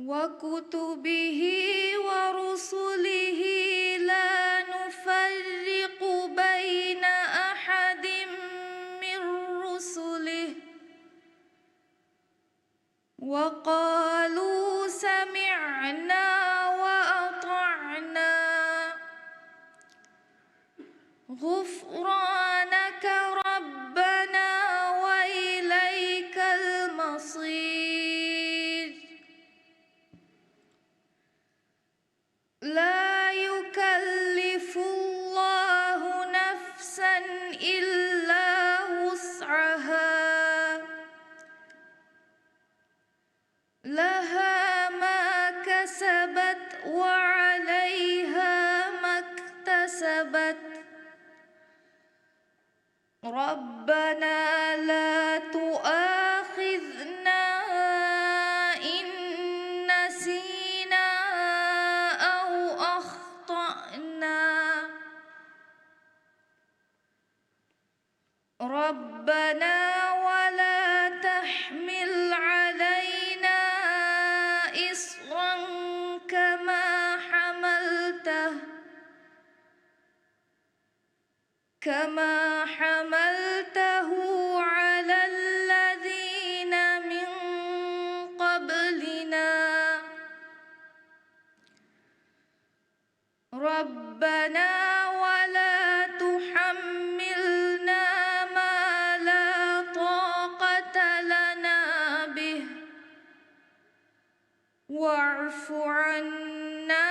وكتبه ورسله لا نفرق بين أحد من رسله وقالوا سمعنا وأطعنا غفرانك ربنا وإليك المصير لا يكلف الله نفسا إلا وسعها لها ما كسبت وعليها ما اكتسبت ربنا لا تؤاخذنا إن نسينا أو أخطأنا ربنا ولا تحمل علينا إصرا كما حملته على الذين من قبلنا ربنا ولا تحملنا ما لا طاقة لنا به واعف عنا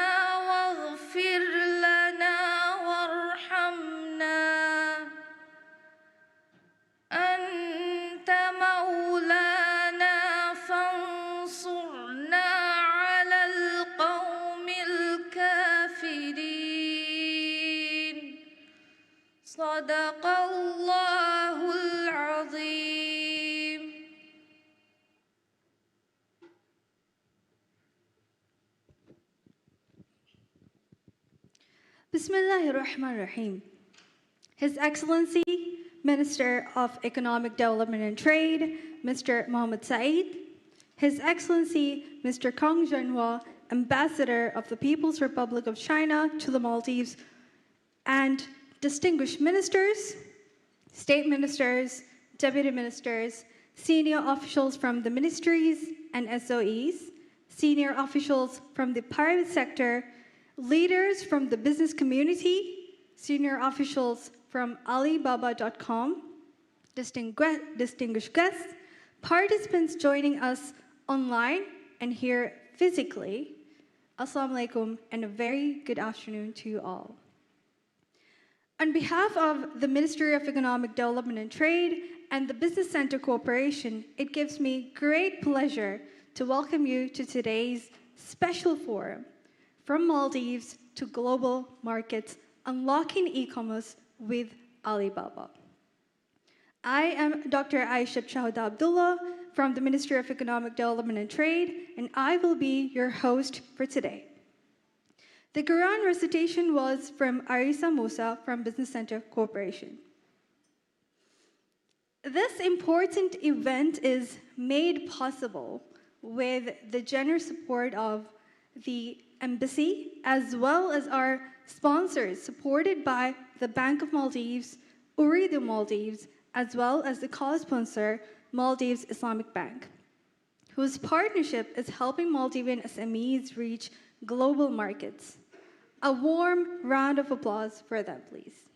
واغفر لنا وارحمنا أنت مولانا فانصرنا على القوم الكافرين صدق الله العظيم. Bismillahirrahmanirrahim. His Excellency, Minister of Economic Development and Trade, Mr. Mohammed Saeed, His Excellency, Mr. Kang Zhenhua, Ambassador of the People's Republic of China to the Maldives, and distinguished ministers, state ministers, deputy ministers, senior officials from the ministries and SOEs, senior officials from the private sector, leaders from the business community, senior officials from Alibaba.com, distinguished guests, participants joining us online and here physically, Assalamu alaikum and a very good afternoon to you all. On behalf of the Ministry of Economic Development and Trade and the Business Center Corporation, it gives me great pleasure to welcome you to today's special forum, From Maldives to Global Markets, Unlocking E-Commerce with Alibaba. I am Dr. Aisha Shahada Abdullah from the Ministry of Economic Development and Trade, and I will be your host for today. The Quran recitation was from Arisa Musa from Business Center Corporation. This important event is made possible with the generous support of the Embassy, as well as our sponsors, supported by the Bank of Maldives, Ooredoo Maldives, as well as the co-sponsor, Maldives Islamic Bank, whose partnership is helping Maldivian SMEs reach global markets. A warm round of applause for them, please.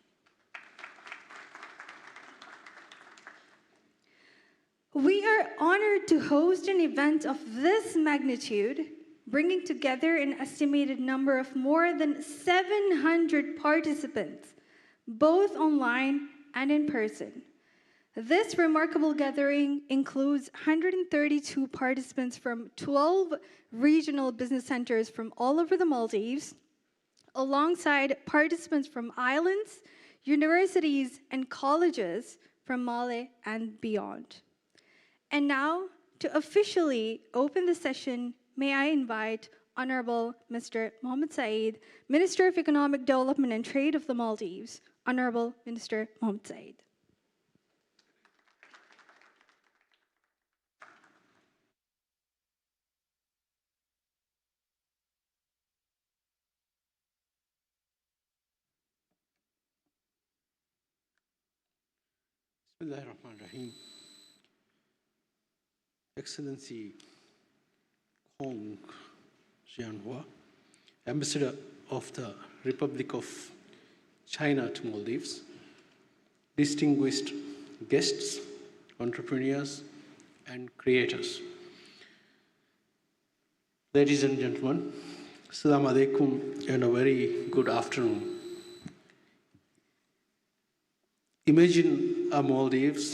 We are honored to host an event of this magnitude, bringing together an estimated number of more than 700 participants, both online and in person. This remarkable gathering includes 132 participants from 12 regional business centers from all over the Maldives, alongside participants from islands, universities, and colleges from Male and beyond. And now, to officially open the session, may I invite Honorable Mr. Mohammed Saeed, Minister of Economic Development and Trade of the Maldives. Honorable Minister Mohammed Saeed. Bismillahirrahmanirrahim. Excellency Hong Jianhua, Ambassador of the Republic of China to Maldives, distinguished guests, entrepreneurs, and creators. Ladies and gentlemen, Assalamu alaikum and a very good afternoon. Imagine a Maldivian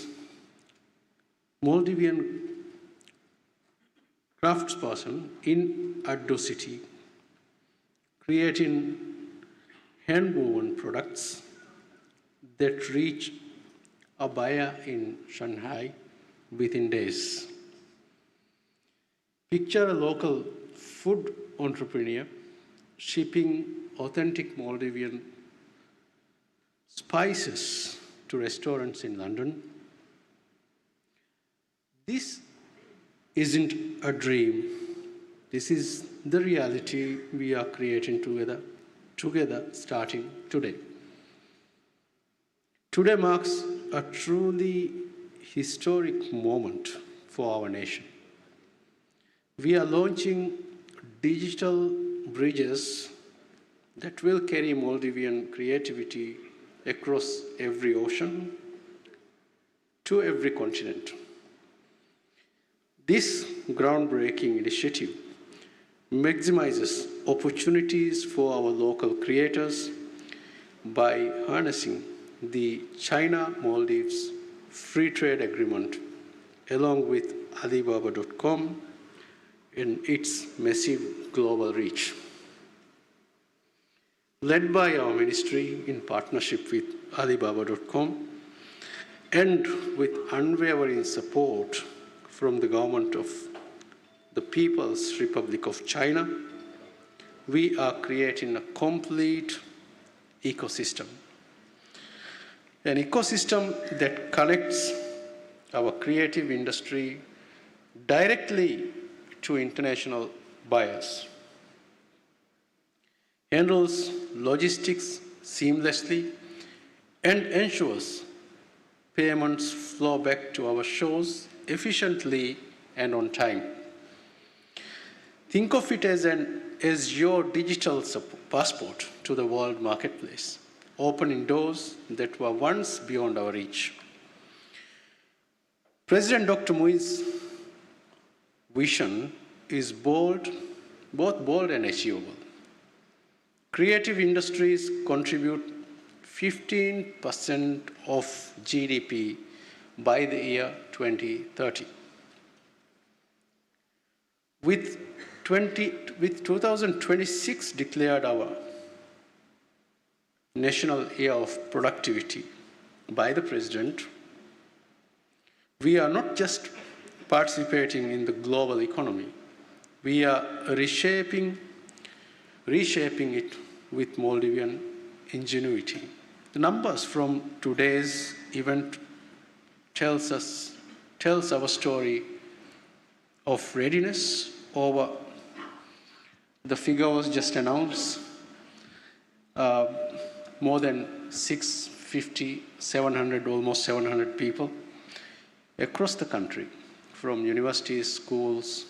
craftsperson in Addo city creating hand-woven products that reach a buyer in Shanghai within days. Picture a local food entrepreneur shipping authentic Maldivian spices to restaurants in London. This isn't a dream. This is the reality we are creating together starting today. Today marks a truly historic moment for our nation. We are launching digital bridges that will carry Maldivian creativity across every ocean to every continent. This groundbreaking initiative maximizes opportunities for our local creators by harnessing the China-Maldives Free Trade Agreement along with Alibaba.com and its massive global reach. Led by our ministry in partnership with Alibaba.com and with unwavering support from the government of the People's Republic of China, we are creating a complete ecosystem. An ecosystem that connects our creative industry directly to international buyers, handles logistics seamlessly, and ensures payments flow back to our shores efficiently and on time. Think of it as your digital passport to the world marketplace, opening doors that were once beyond our reach. President Dr. Mui's vision is both bold and achievable. Creative industries contribute 15% of GDP by the year 2030. With 2026 declared our National Year of Productivity by the President, we are not just participating in the global economy, we are reshaping it with Maldivian ingenuity. The numbers from today's event tells our story of readiness over the figure was just announced, more than 650, 700, almost 700 people across the country, from universities, schools,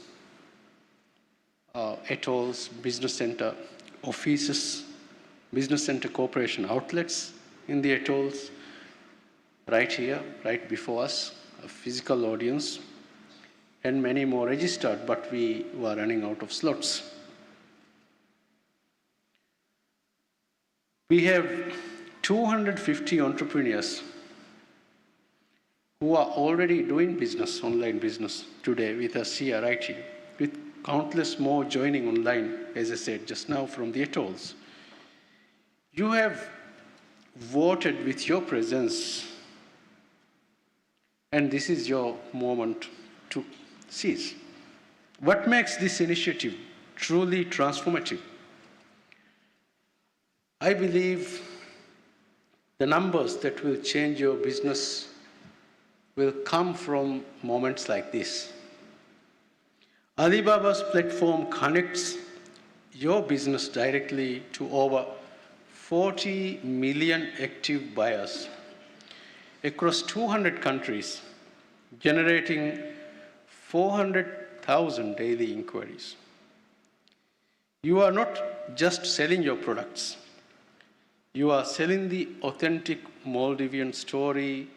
atolls, business center offices, business center corporation outlets in the atolls, right here, right before us, a physical audience, and many more registered, but we were running out of slots. We have 250 entrepreneurs who are already doing business, online business today with us here, right here, with countless more joining online, as I said just now, from the atolls. You have voted with your presence, and this is your moment to seize. What makes this initiative truly transformative? I believe the numbers that will change your business will come from moments like this. Alibaba's platform connects your business directly to over 40 million active buyers across 200 countries, generating 400,000 daily inquiries. You are not just selling your products, you are selling the authentic Maldivian story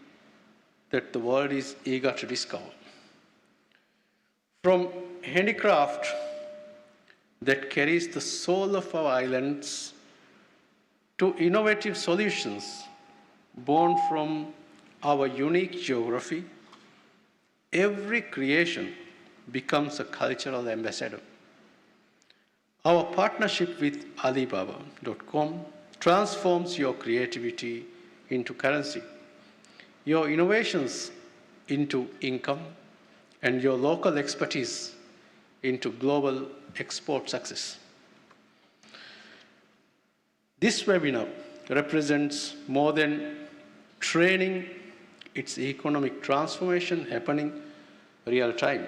that the world is eager to discover. From handicraft that carries the soul of our islands to innovative solutions born from our unique geography, every creation becomes a cultural ambassador. Our partnership with Alibaba.com transforms your creativity into currency, your innovations into income, and your local expertise into global export success. This webinar represents more than training, it's economic transformation happening real time.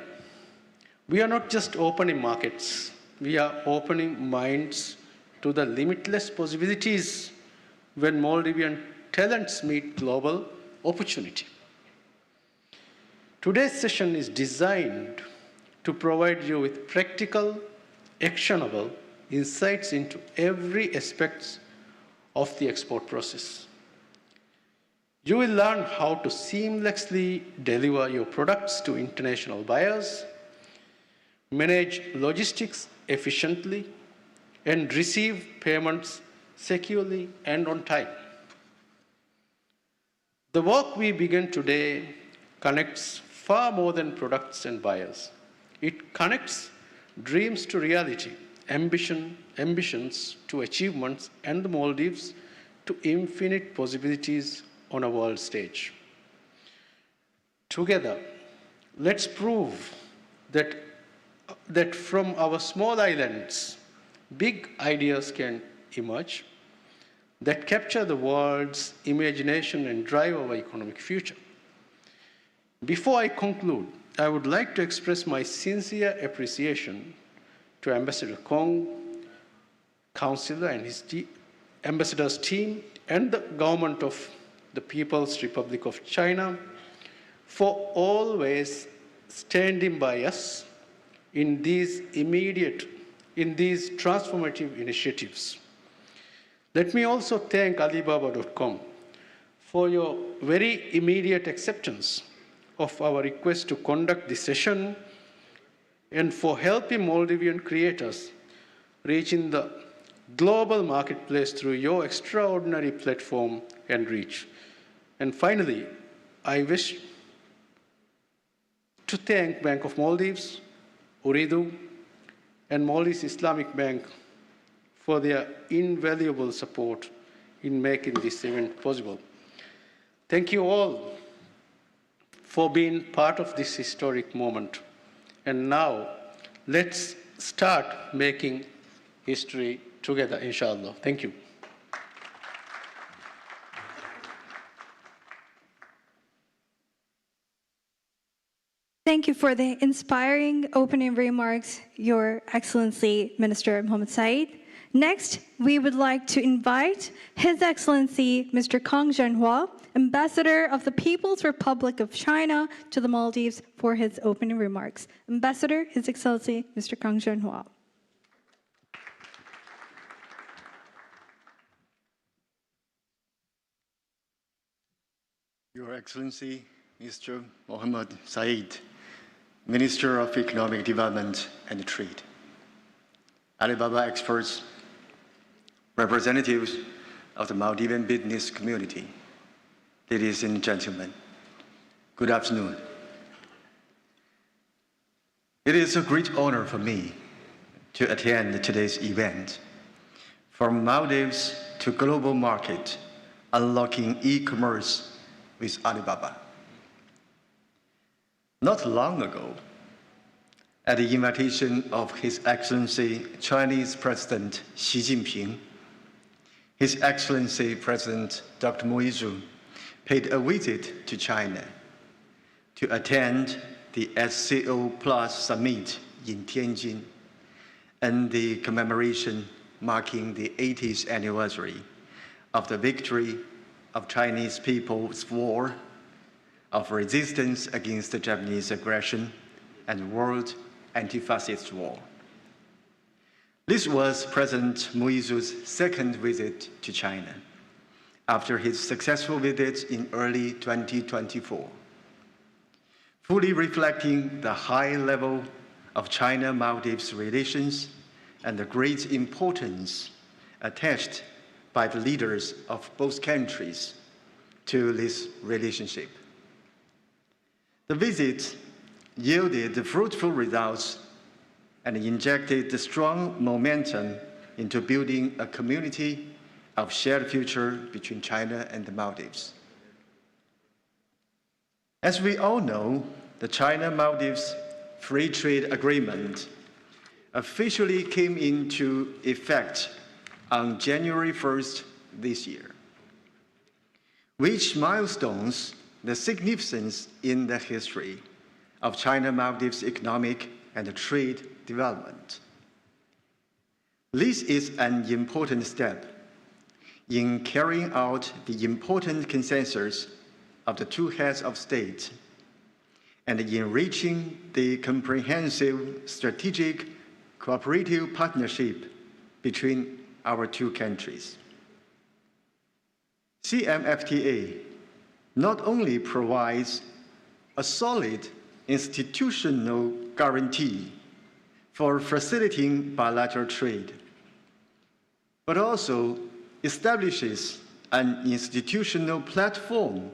We are not just opening markets, we are opening minds to the limitless possibilities when Maldivian talents meet global opportunity. Today's session is designed to provide you with practical, actionable insights into every aspect of the export process. You will learn how to seamlessly deliver your products to international buyers, manage logistics efficiently, and receive payments securely and on time. The work we begin today connects far more than products and buyers. It connects dreams to reality, ambitions to achievements, and the Maldives to infinite possibilities on a world stage. Together, let's prove that from our small islands, big ideas can emerge that capture the world's imagination and drive our economic future. Before I conclude, I would like to express my sincere appreciation to Ambassador Kong, Counselor and his ambassador's team, and the government of the People's Republic of China for always standing by us in these transformative initiatives. Let me also thank Alibaba.com for your very immediate acceptance of our request to conduct this session and for helping Maldivian creators reach in the global marketplace through your extraordinary platform and reach. And finally, I wish to thank Bank of Maldives, Ooredoo, and Maldives Islamic Bank for their invaluable support in making this event possible. Thank you all for being part of this historic moment. And now, let's start making history together, inshallah. Thank you. Thank you for the inspiring opening remarks, Your Excellency, Minister Mohammed Said. Next, we would like to invite His Excellency, Mr. Kang Zhenhua, Ambassador of the People's Republic of China to the Maldives, for his opening remarks. Ambassador, His Excellency, Mr. Kang Zhenhua. Your Excellency, Mr. Mohammed Said, Minister of Economic Development and Trade, Alibaba experts, representatives of the Maldivian business community, ladies and gentlemen, good afternoon. It is a great honor for me to attend today's event. From Maldives to global market, unlocking e-commerce with Alibaba. Not long ago, at the invitation of His Excellency Chinese President Xi Jinping, His Excellency President Dr. Mo Yizhu paid a visit to China to attend the SCO Plus Summit in Tianjin and the commemoration marking the 80th anniversary of the victory of Chinese People's War of resistance against the Japanese aggression and World Anti-Fascist War. This was President Moizu's second visit to China, after his successful visit in early 2024, fully reflecting the high level of China-Maldives relations and the great importance attached by the leaders of both countries to this relationship. The visit yielded fruitful results and injected strong momentum into building a community of shared future between China and the Maldives. As we all know, the China-Maldives Free Trade Agreement officially came into effect on January 1st this year, which milestones the significance in the history of China-Maldives economic and trade development. This is an important step in carrying out the important consensus of the two heads of state and enriching the comprehensive strategic cooperative partnership between our two countries. CMFTA not only provides a solid institutional guarantee for facilitating bilateral trade, but also establishes an institutional platform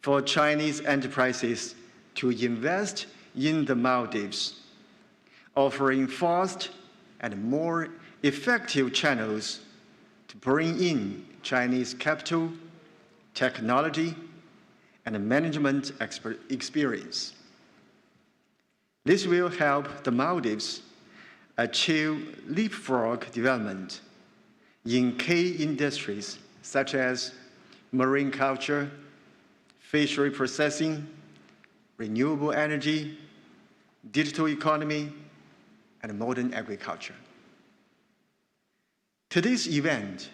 for Chinese enterprises to invest in the Maldives, offering fast and more effective channels to bring in Chinese capital, technology, and management experience. This will help the Maldives achieve leapfrog development in key industries such as marine culture, fishery processing, renewable energy, digital economy, and modern agriculture. Today's event,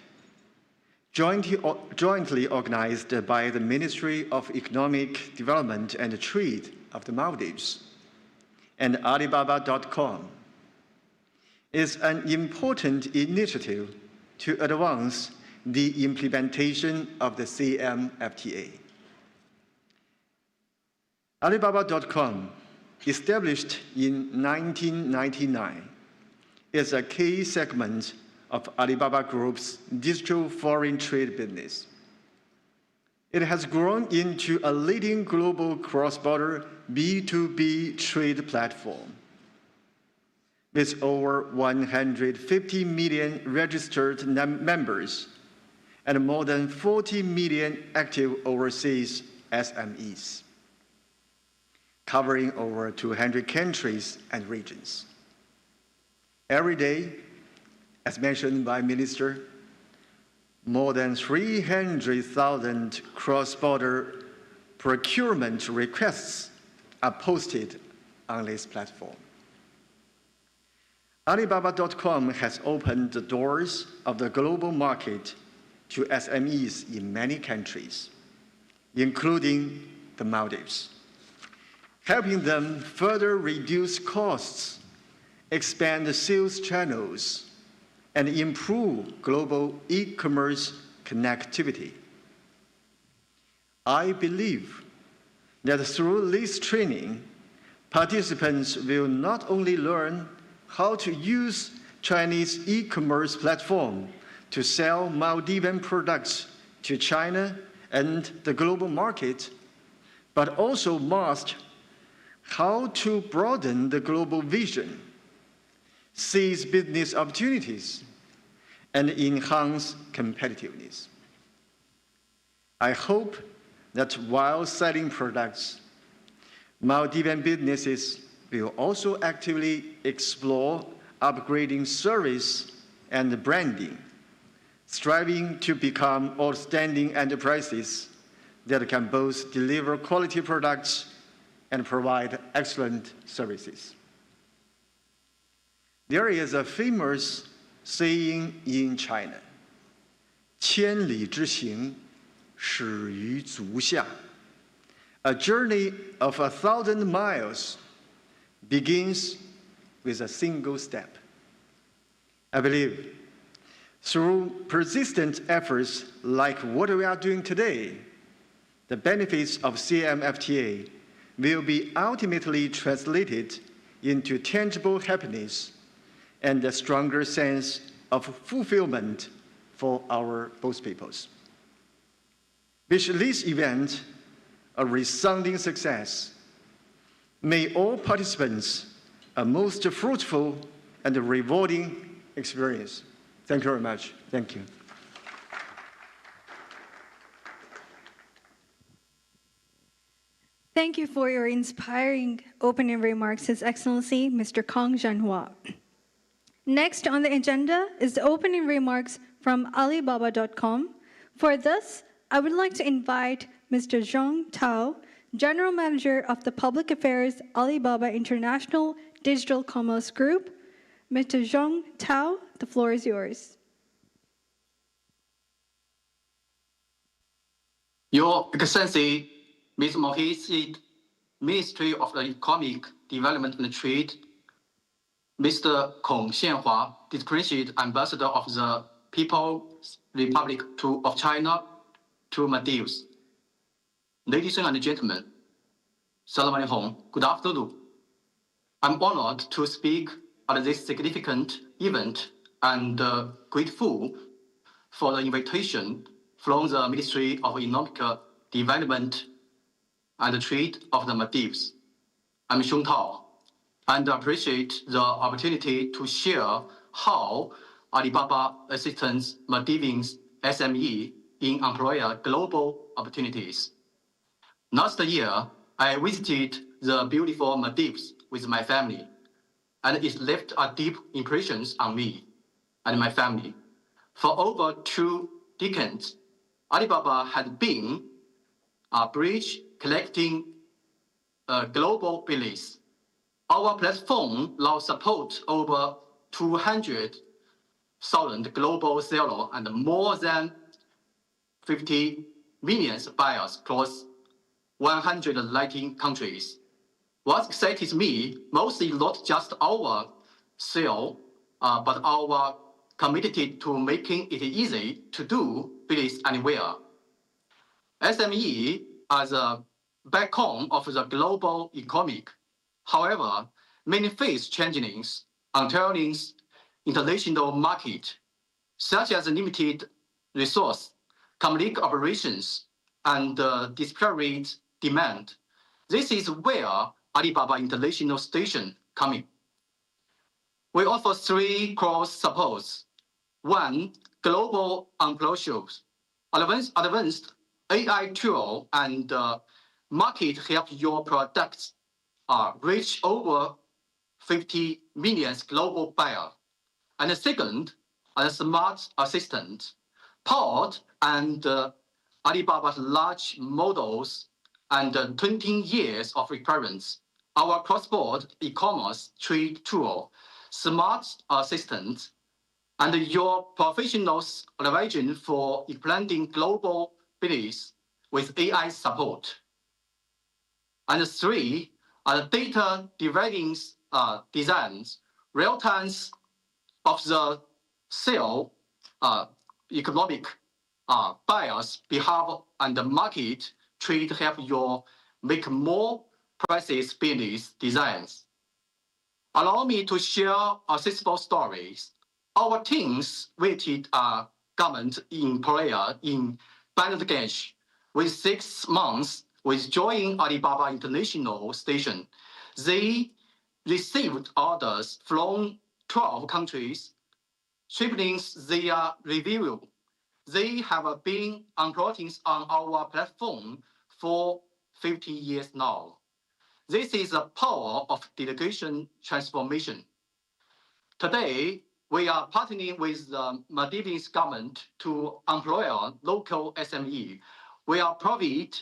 jointly organized by the Ministry of Economic Development and Trade of the Maldives and Alibaba.com, is an important initiative to advance the implementation of the CMFTA. Alibaba.com, established in 1999, is a key segment of Alibaba Group's digital foreign trade business. It has grown into a leading global cross-border B2B trade platform with over 150 million registered members and more than 40 million active overseas SMEs, covering over 200 countries and regions. Every day, as mentioned by Minister, more than 300,000 cross-border procurement requests are posted on this platform. Alibaba.com has opened the doors of the global market to SMEs in many countries, including the Maldives, helping them further reduce costs, expand sales channels, and improve global e-commerce connectivity. I believe that through this training, participants will not only learn how to use Chinese e-commerce platform to sell Maldivian products to China and the global market, but also master how to broaden the global vision, seize business opportunities, and enhance competitiveness. I hope that while selling products, Maldivian businesses will also actively explore upgrading service and branding, striving to become outstanding enterprises that can both deliver quality products and provide excellent services. There is a famous saying in China, 千里之行，始于足下. A journey of 1,000 miles begins with a single step. I believe through persistent efforts like what we are doing today, the benefits of CMFTA will be ultimately translated into tangible happiness and a stronger sense of fulfillment for our both peoples. Wish this event a resounding success. May all participants a most fruitful and rewarding experience. Thank you very much. Thank you. Thank you for your inspiring opening remarks, His Excellency, Mr. Kang Jianhua. Next on the agenda is the opening remarks from Alibaba.com. For this, I would like to invite Mr. Zhang Tao, General Manager of the Public Affairs Alibaba International Digital Commerce Group. Mr. Zhang Tao, the floor is yours. Your Excellency, Ms. Mohit, Ministry of Economic Development and Trade, Mr. Kong Xianhua, Distinguished Ambassador of the People's Republic of China to Maldives. Ladies and gentlemen, Salam alaikum, good afternoon. I'm honored to speak at this significant event and grateful for the invitation from the Ministry of Economic Development and Trade of the Maldives. I'm Xiong Tao, and appreciate the opportunity to share how Alibaba assists Maldivians SME in employer global opportunities. Last year, I visited the beautiful Maldives with my family, and it left a deep impression on me and my family. For over 2 decades, Alibaba had been a bridge collecting global business. Our platform now supports over 200,000 global sellers and more than 50 million buyers across 119 countries. What excites me most is not just our sale, but our commitment to making it easy to do business anywhere. SME are the backbone of the global economy. However, many face challenges entering international market, such as limited resource, complex operations, and disparate demand. This is where Alibaba International Station comes in. We offer 3 core supports. 1, global employees, advanced AI tool and market help your products reach over 50 million global buyers. And the second, a smart assistant, powered and Alibaba's large models and 20 years of experience. Our cross-border e-commerce trade tool, smart assistant, and your professionals' advision for expanding global business with AI support. And 3, data-driven designs, real-time of the sale economic buyers behalf and the market trade help you make more precise business designs. Allow me to share accessible stories. Our teams visited a government employer in Bangladesh with 6 months with joining Alibaba International Station. They received orders from 12 countries, tripling their revenue. They have been employing on our platform for 50 years now. This is the power of delegation transformation. Today, we are partnering with the Maldives government to employ local SME. We are provide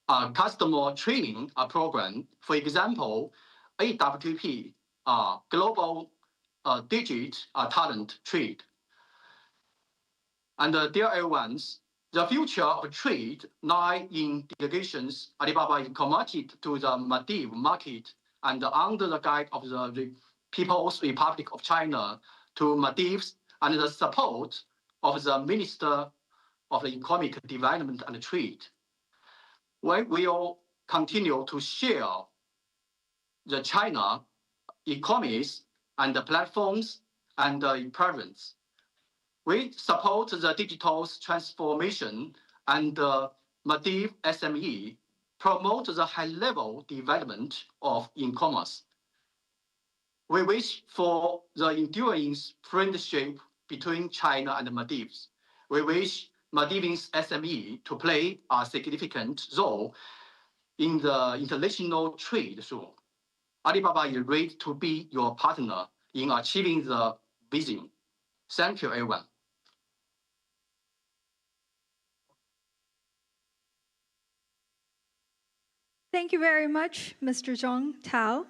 a customer training program, for example, AWTP, Global Digit Talent Trade. And dear everyone, The future of trade lies in delegations. Alibaba is committed to the Maldives market and under the guide of the People's Republic of China to Maldives and the support of the Minister of Economic Development and Trade. We will continue to share the China economies and the platforms and preference. We support the digital transformation and Maldives SME, promote the high-level development of e-commerce. We wish for the enduring friendship between China and Maldives. We wish Maldives SME to play a significant role in the international trade zone. Alibaba is ready to be your partner in achieving the vision. Thank you, everyone. Thank you very much, Mr. Zhong Tao.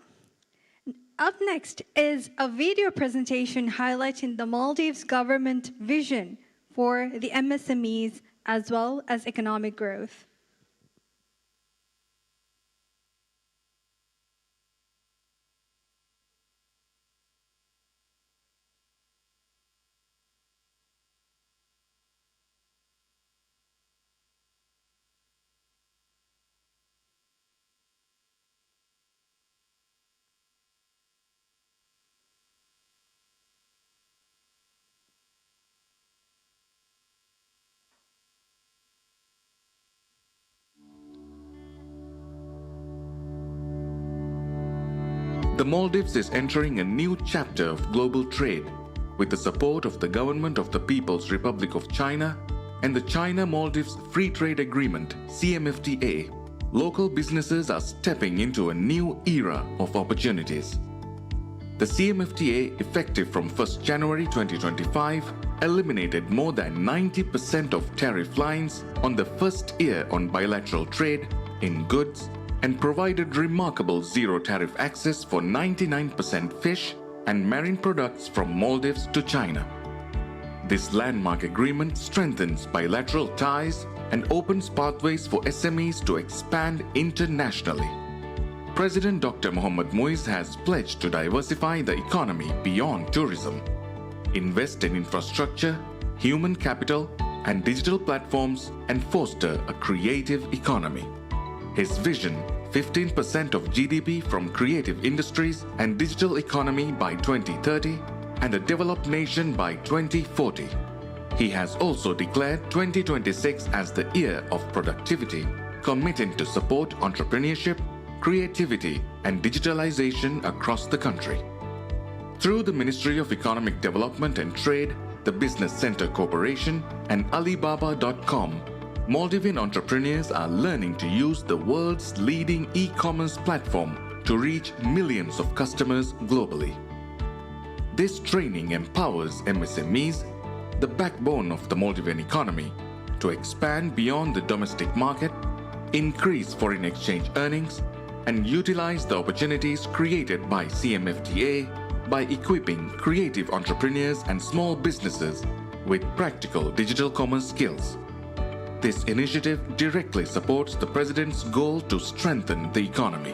Up next is a video presentation highlighting the Maldives government vision for the MSMEs as well as economic growth. The Maldives is entering a new chapter of global trade with the support of the Government of the People's Republic of China and the China-Maldives Free Trade Agreement (CMFTA). Local businesses are stepping into a new era of opportunities. The CMFTA, effective from 1st January 2025, eliminated more than 90% of tariff lines on the first year on bilateral trade in goods and provided remarkable zero tariff access for 99% fish and marine products from Maldives to China. This landmark agreement strengthens bilateral ties and opens pathways for SMEs to expand internationally. President Dr. Mohammad Muiz has pledged to diversify the economy beyond tourism, invest in infrastructure, human capital, and digital platforms, and foster a creative economy. His vision, 15% of GDP from creative industries and digital economy by 2030 and a developed nation by 2040. He has also declared 2026 as the year of productivity, committing to support entrepreneurship, creativity, and digitalization across the country. Through the Ministry of Economic Development and Trade, the Business Center Corporation, and Alibaba.com, Maldivian entrepreneurs are learning to use the world's leading e-commerce platform to reach millions of customers globally. This training empowers MSMEs, the backbone of the Maldivian economy, to expand beyond the domestic market, increase foreign exchange earnings, and utilize the opportunities created by CMFTA by equipping creative entrepreneurs and small businesses with practical digital commerce skills. This initiative directly supports the President's goal to strengthen the economy.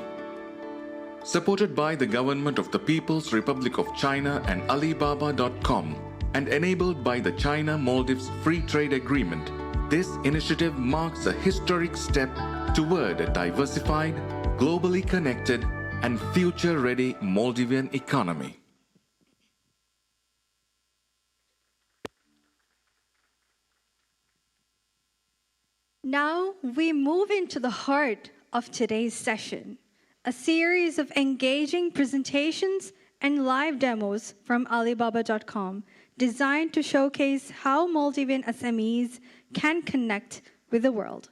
Supported by the Government of the People's Republic of China and Alibaba.com, and enabled by the China-Maldives Free Trade Agreement, this initiative marks a historic step toward a diversified, globally connected, and future-ready Maldivian economy. Now we move into the heart of today's session, a series of engaging presentations and live demos from Alibaba.com designed to showcase how Maldivian SMEs can connect with the world.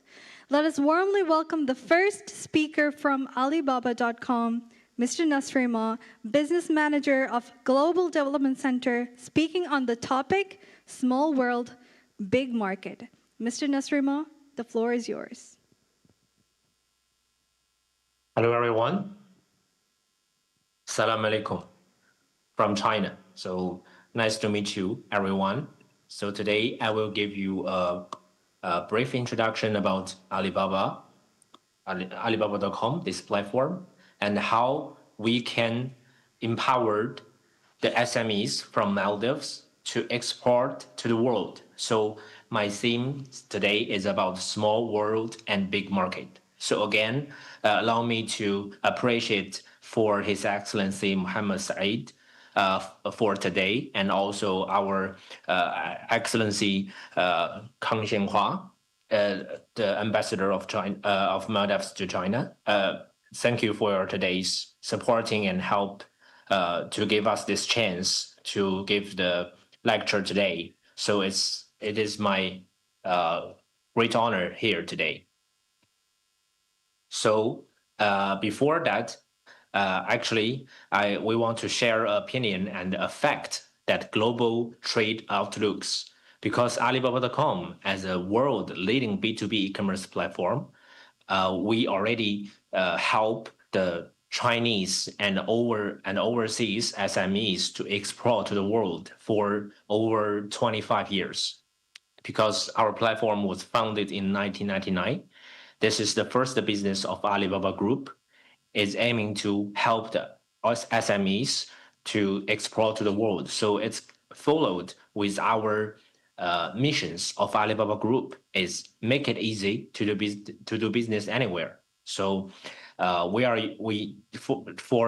Let us warmly welcome the first speaker from Alibaba.com, Mr. Nasrima, Business Manager of Global Development Center, speaking on the topic, Small World, Big Market. Mr. Nasrima, the floor is yours. Hello, everyone. Salam alaikum from China. So nice to meet you, everyone. So today I will give you a a brief introduction about Alibaba, Alibaba.com, this platform, and how we can empower the SMEs from Maldives to export to the world. So my theme today is about small world and big market. So again, allow me to appreciate for His Excellency Muhammad Said for today, and also our Excellency Kang Xianhua, the ambassador of China, of Maldives to China. Thank you for today's supporting and help to give us this chance to give the lecture today. So it is my great honor here today. So before that, actually, we want to share opinion and a fact that global trade outlooks, because Alibaba.com, as a world leading B2B e-commerce platform, we already help the Chinese and overseas SMEs to export to the world for over 25 years. Because our platform was founded in 1999, this is the first business of Alibaba Group, is aiming to help the SMEs to export to the world. So it's followed with our missions of Alibaba Group is make it easy to do business anywhere. So for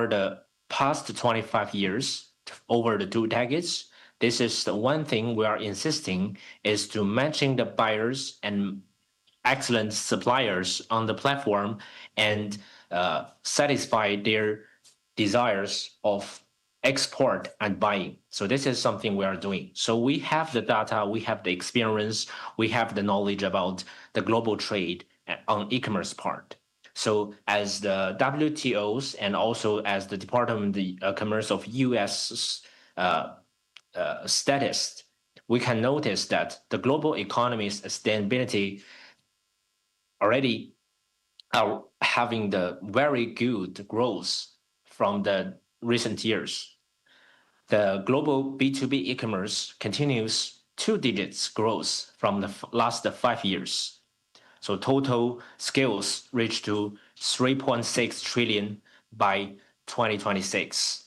the past 25 years, over the 2 decades, this is the one thing we are insisting is to matching the buyers and excellent suppliers on the platform and satisfy their desires of export and buying. So this is something we are doing. So we have the data, we have the experience, we have the knowledge about the global trade on e-commerce part. So as the WTOs and also as the Department of Commerce of US statist, we can notice that the global economy's sustainability already are having the very good growth from the recent years. The global B2B e-commerce continues 2 digits growth from the last 5 years. So total scales reach to 3.6 trillion by 2026.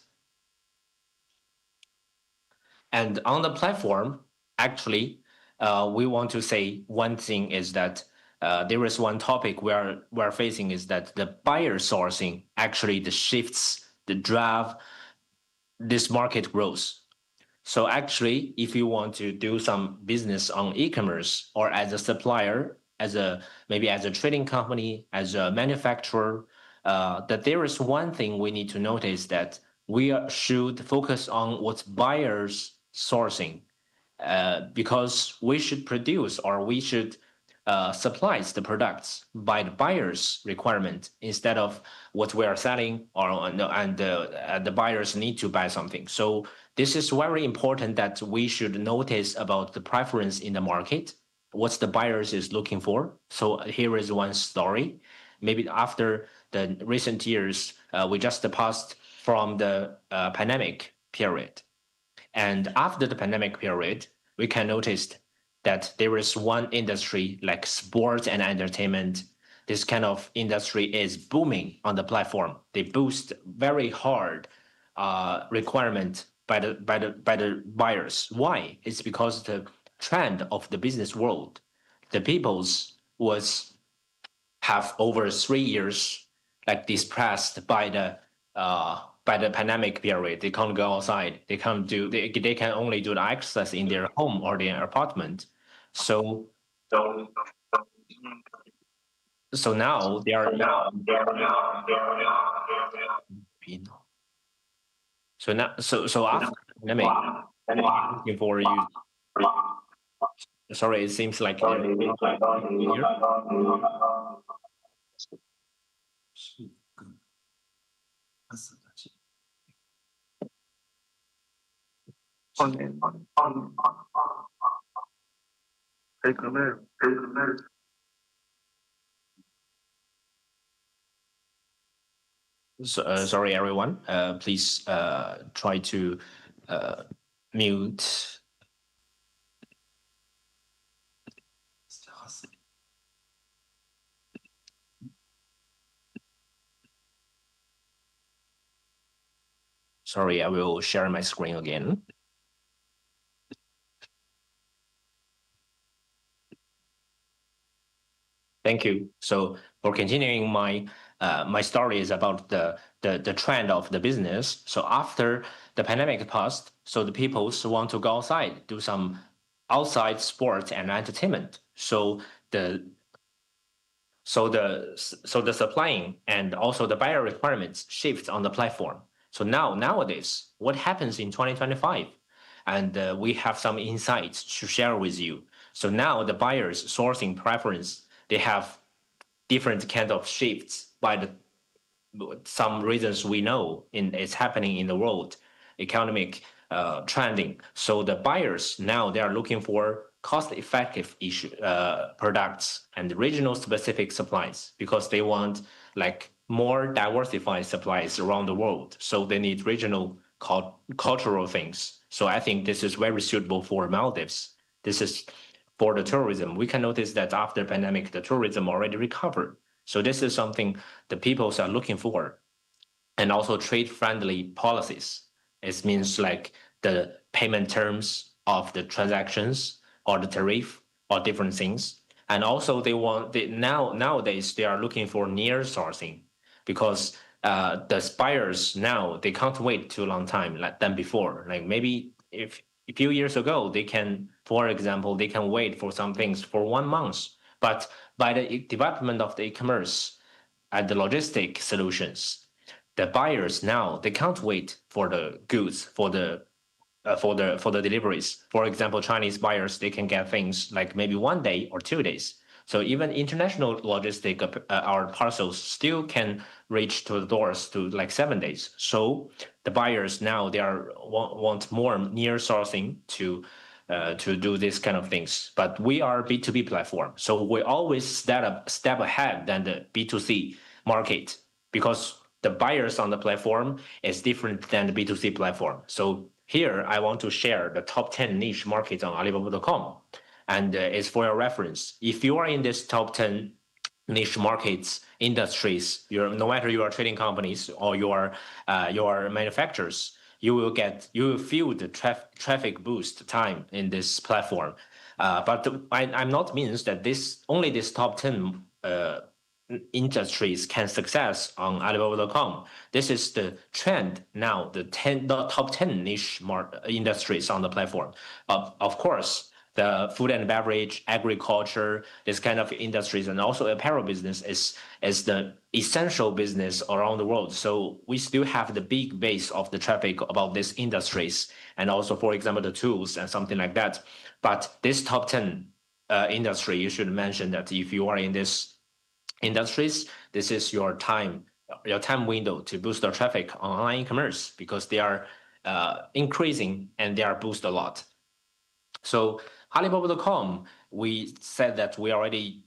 And on the platform, actually, we want to say one thing is that there is one topic we're facing is that the buyer sourcing actually the shifts, the drive this market growth. So actually, if you want to do some business on e-commerce or as a supplier, maybe as a trading company, as a manufacturer, that there is one thing we need to notice that we should focus on what's buyers sourcing, because we should produce or we should supplies the products by the buyer's requirement instead of what we are selling, and the buyers need to buy something. So this is very important that we should notice about the preference in the market, what the buyers is looking for. So here is one story. Maybe after the recent years, we just passed from the pandemic period. And after the pandemic period, we can notice that there is one industry like sports and entertainment. This kind of industry is booming on the platform. They boost very hard requirement by the buyers. Why? It's because the trend of the business world, the peoples have over 3 years like depressed by the pandemic period. They can't go outside. They can't do. They can only do the exercise in their home or their apartment. So now they are. So after the pandemic, looking for you. Sorry, it seems like. Sorry, everyone. Please try to mute. Sorry, I will share my screen again. Thank you. So for continuing my my story is about the trend of the business. So after the pandemic passed, so the people want to go outside, do some outside sports and entertainment. So the supplying and also the buyer requirements shift on the platform. So nowadays, what happens in 2025? And we have some insights to share with you. So now the buyers sourcing preference, they have different kind of shifts by the some reasons we know it's happening in the world, economic trending. So the buyers now they are looking for cost-effective products and regional specific supplies because they want like more diversified supplies around the world. So they need regional cultural things. So I think this is very suitable for Maldives. This is for the tourism. We can notice that after pandemic, the tourism already recovered. So this is something the peoples are looking for. And also trade-friendly policies. It means like the payment terms of the transactions or the tariff or different things. And also nowadays they are looking for near sourcing because the buyers now they can't wait too long time than before. Like maybe if a few years ago they can, for example, they can wait for some things for 1 month. But by the development of the e-commerce and the logistic solutions, the buyers now they can't wait for the goods for the deliveries. For example, Chinese buyers they can get things like maybe 1 day or 2 days. So even international logistic our parcels still can reach to the doors to like 7 days. So the buyers now they want more near sourcing to do this kind of things. But we are B2B platform, so we always step ahead than the B2C market because the buyers on the platform is different than the B2C platform. So here I want to share the top 10 niche markets on Alibaba.com. And it's for your reference. If you are in this top 10 niche markets, industries, no matter you are trading companies or you are manufacturers, you will feel the traffic boost time in this platform. But I'm not means that only this top 10 industries can success on Alibaba.com. This is the trend now, the top 10 niche industries on the platform. Of course, the food and beverage, agriculture, this kind of industries, and also apparel business is the essential business around the world. So we still have the big base of the traffic about these industries, and also, for example, the tools and something like that. But this top 10 industry, you should mention that if you are in this industries, this is your time window to boost the traffic on online e-commerce because they are increasing and they are boosted a lot. So Alibaba.com, we said that we already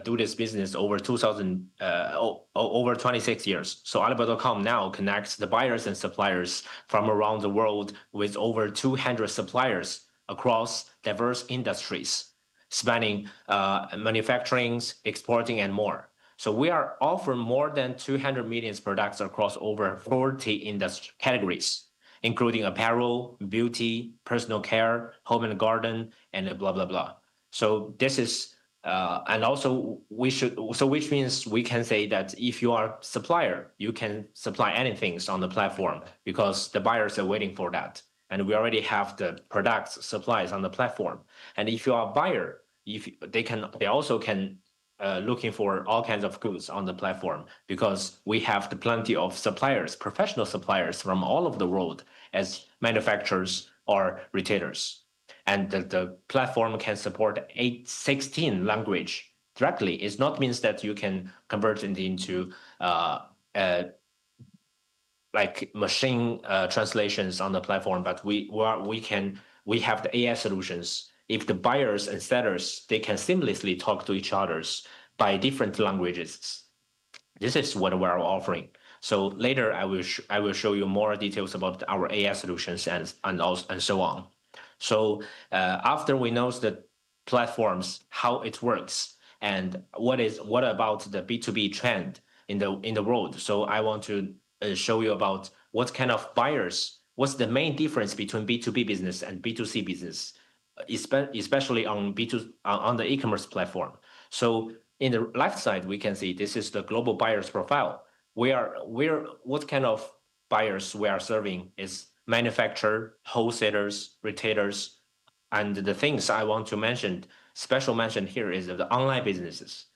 do this business over 26 years. So Alibaba.com now connects the buyers and suppliers from around the world with over 200 suppliers across diverse industries, spanning manufacturing, exporting, and more. So we are offering more than 200 million products across over 40 industry categories, including apparel, beauty, personal care, home and garden, and blah, blah, blah. So this is, and also which means we can say that if you are a supplier, you can supply anything on the platform because the buyers are waiting for that. And we already have the products, supplies on the platform. And if you are a buyer, they also can looking for all kinds of goods on the platform because we have plenty of suppliers, professional suppliers from all over the world as manufacturers or retailers. And the platform can support 16 language directly. It not means that you can convert it into like machine translations on the platform, but we have the AI solutions. If the buyers and sellers, they can seamlessly talk to each other by different languages. This is what we're offering. So later I will show you more details about our AI solutions and so on. So after we know the platforms, how it works, and what about the B2B trend in the world. So I want to show you about what kind of buyers, what's the main difference between B2B business and B2C business, especially on on the e-commerce platform. So in the left side, we can see this is the global buyers profile. What kind of buyers we are serving is manufacturer, wholesalers, retailers, and the things I want to mention, special mention here is the online businesses.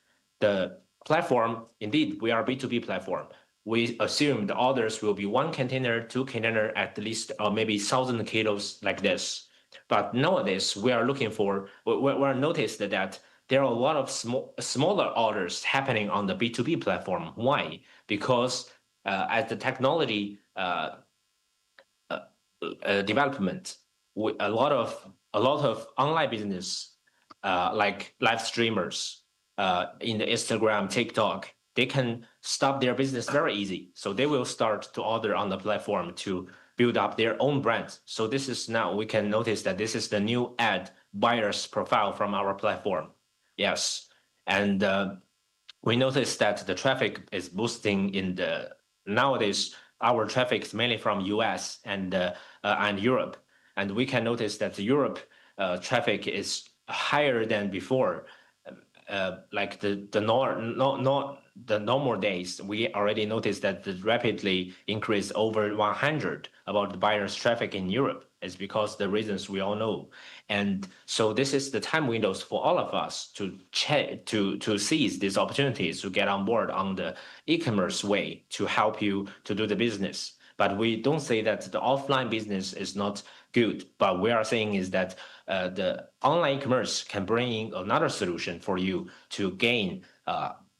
The platform, indeed, we are a B2B platform. We assume the orders will be 1 container, 2 container, at least, or maybe 1,000 kilos like this. But nowadays, we are noticed that there are a lot of smaller orders happening on the B2B platform. Why? Because as the technology development, a lot of online business like live streamers in the Instagram, TikTok, they can start their business very easy. So they will start to order on the platform to build up their own brand. So this is now we can notice that this is the new ad buyers profile from our platform. Yes, and we noticed that the traffic is boosting nowadays. Our traffic is mainly from US and Europe, and we can notice that the Europe traffic is higher than before. Like the normal days, we already noticed that the rapidly increase over 100 about the buyers traffic in Europe is because the reasons we all know. And so this is the time windows for all of us to seize these opportunities to get on board on the e-commerce way to help you to do the business. But we don't say that the offline business is not good, but we are saying is that the online commerce can bring in another solution for you to gain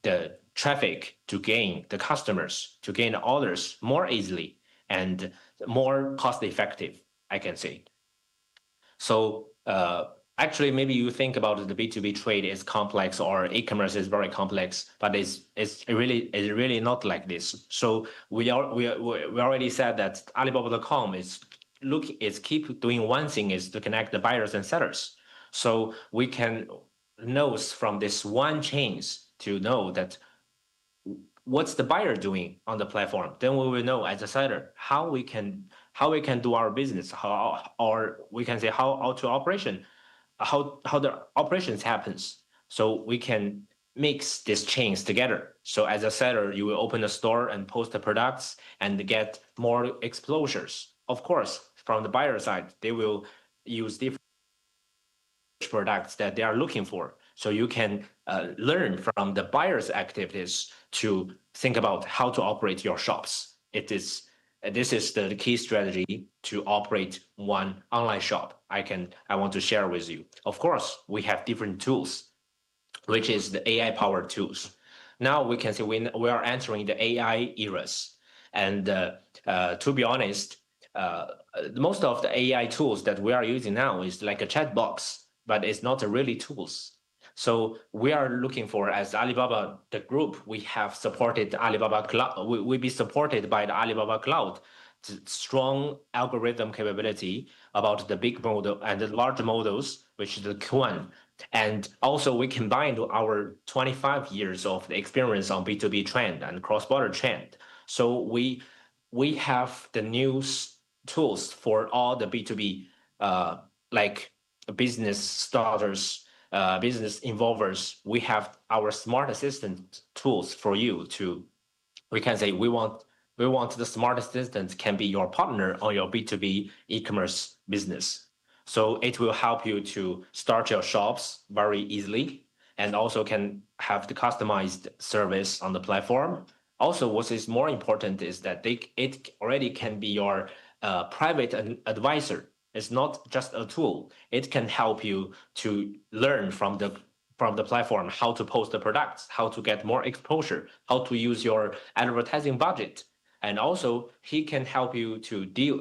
the traffic, to gain the customers, to gain the orders more easily and more cost effective, I can say. So actually, maybe you think about the B2B trade is complex or e-commerce is very complex, but it's really not like this. So we already said that Alibaba.com is keep doing one thing is to connect the buyers and sellers. So we can know from this one chains to know that what's the buyer doing on the platform. Then we will know as a seller how we can do our business, or we can say how the operations happens. So we can mix these chains together. So as a seller, you will open a store and post the products and get more exposures. Of course, from the buyer side, they will use different products that they are looking for. So you can learn from the buyer's activities to think about how to operate your shops. This is the key strategy to operate one online shop. I want to share with you. Of course, we have different tools, which is the AI-powered tools. Now we can say we are entering the AI eras, and to be honest, most of the AI tools that we are using now is like a chat box, but it's not really tools. So we are looking for, as Alibaba, the group, we have supported Alibaba Cloud. We be supported by the Alibaba Cloud, strong algorithm capability about the big model and the large models, which is the Qwen. And also we combined our 25 years of experience on B2B trend and cross-border trend. So we have the new tools for all the B2B, like business starters, business involvers. We have our smart assistant tools for you to, we can say we want the smart assistant can be your partner on your B2B e-commerce business. So it will help you to start your shops very easily, and also can have the customized service on the platform. Also, what is more important is that it already can be your private advisor. It's not just a tool. It can help you to learn from the platform how to post the products, how to get more exposure, how to use your advertising budget. And also, it can help you to deal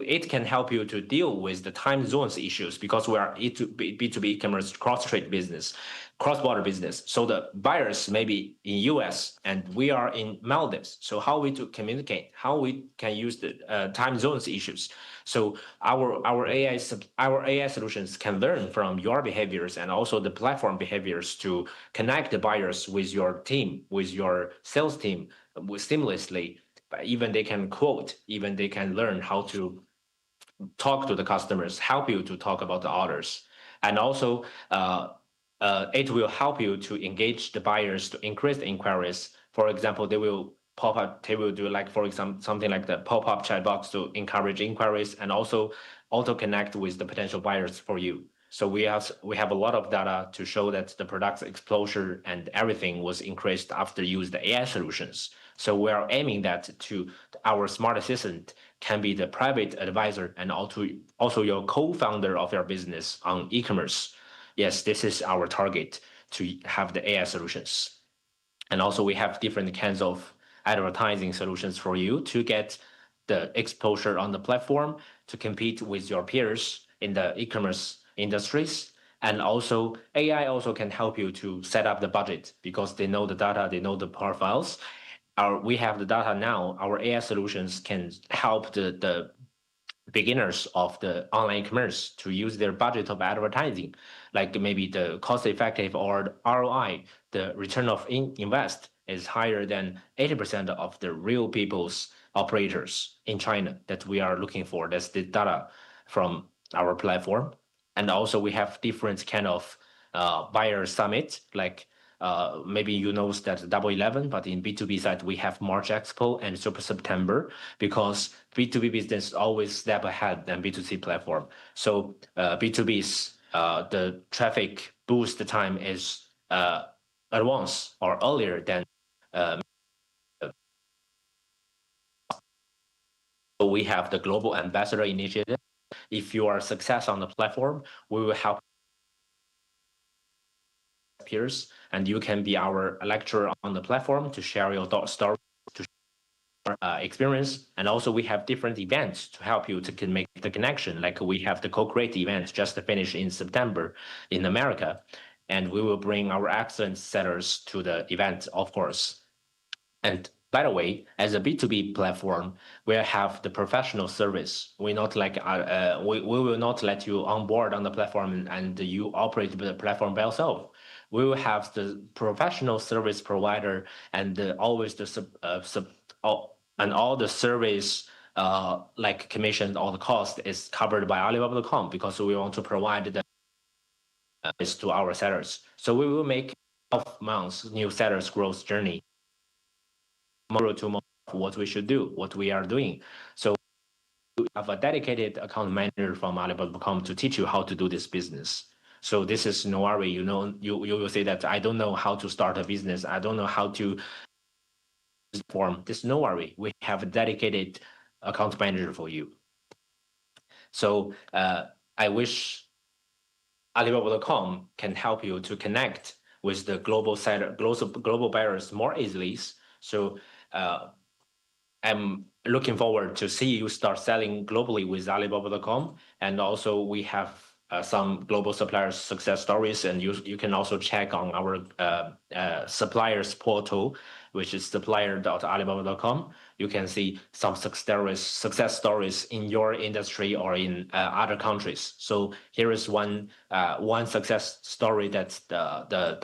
with the time zones issues, because we are B2B e-commerce cross-border business. So the buyers may be in US and we are in Maldives. So how we to communicate, how we can use the time zones issues. So our AI solutions can learn from your behaviors and also the platform behaviors to connect the buyers with your team, with your sales team, seamlessly. even they can quote, even they can learn how to talk to the customers, help you to talk about the orders. And also, it will help you to engage the buyers to increase the inquiries. For example, they will pop up, they will do like, for example, something like the pop-up chat box to encourage inquiries and also auto connect with the potential buyers for you. So we have a lot of data to show that the product's exposure and everything was increased after use the AI solutions. So we are aiming that to our smart assistant can be the private advisor and also your co-founder of your business on e-commerce. Yes, this is our target to have the AI solutions. And also we have different kinds of advertising solutions for you to get the exposure on the platform to compete with your peers in the e-commerce industries. And also AI also can help you to set up the budget because they know the data, they know the profiles. We have the data now. Our AI solutions can help the beginners of the online commerce to use their budget of advertising, like maybe the cost effective or the ROI, the return of invest is higher than 80% of the real people's operators in China that we are looking for. That's the data from our platform. And also we have different kind of buyer summit, like maybe you know that Double 11, but in B2B side, we have March Expo and Super September because B2B business always step ahead than B2C platform. So B2B's the traffic boost time is advanced or earlier than we have the Global Ambassador Initiative. If you are a success on the platform, we will help peers, and you can be our lecturer on the platform to share your story, to share experience. And also we have different events to help you to make the connection. Like we have the Co-Create event just finished in September in America, and we will bring our excellent sellers to the event, of course. And by the way, as a B2B platform, we have the professional service. We not like we will not let you on board on the platform and you operate the platform by yourself. We will have the professional service provider and always the and all the service like commission, all the cost is covered by Alibaba.com because we want to provide the to our sellers. So we will make 12 months new sellers growth journey. Tomorrow to what we should do, what we are doing. So we have a dedicated account manager from Alibaba.com to teach you how to do this business. So this is no worry. You know, you will say that I don't know how to start a business. I don't know how to form. This no worry. We have a dedicated account manager for you. So I wish Alibaba.com can help you to connect with the global buyers more easily. So I'm looking forward to see you start selling globally with Alibaba.com. And also we have some global suppliers success stories, and you can also check on our suppliers portal, which is supplier.alibaba.com. You can see some success stories in your industry or in other countries. So here is one success story that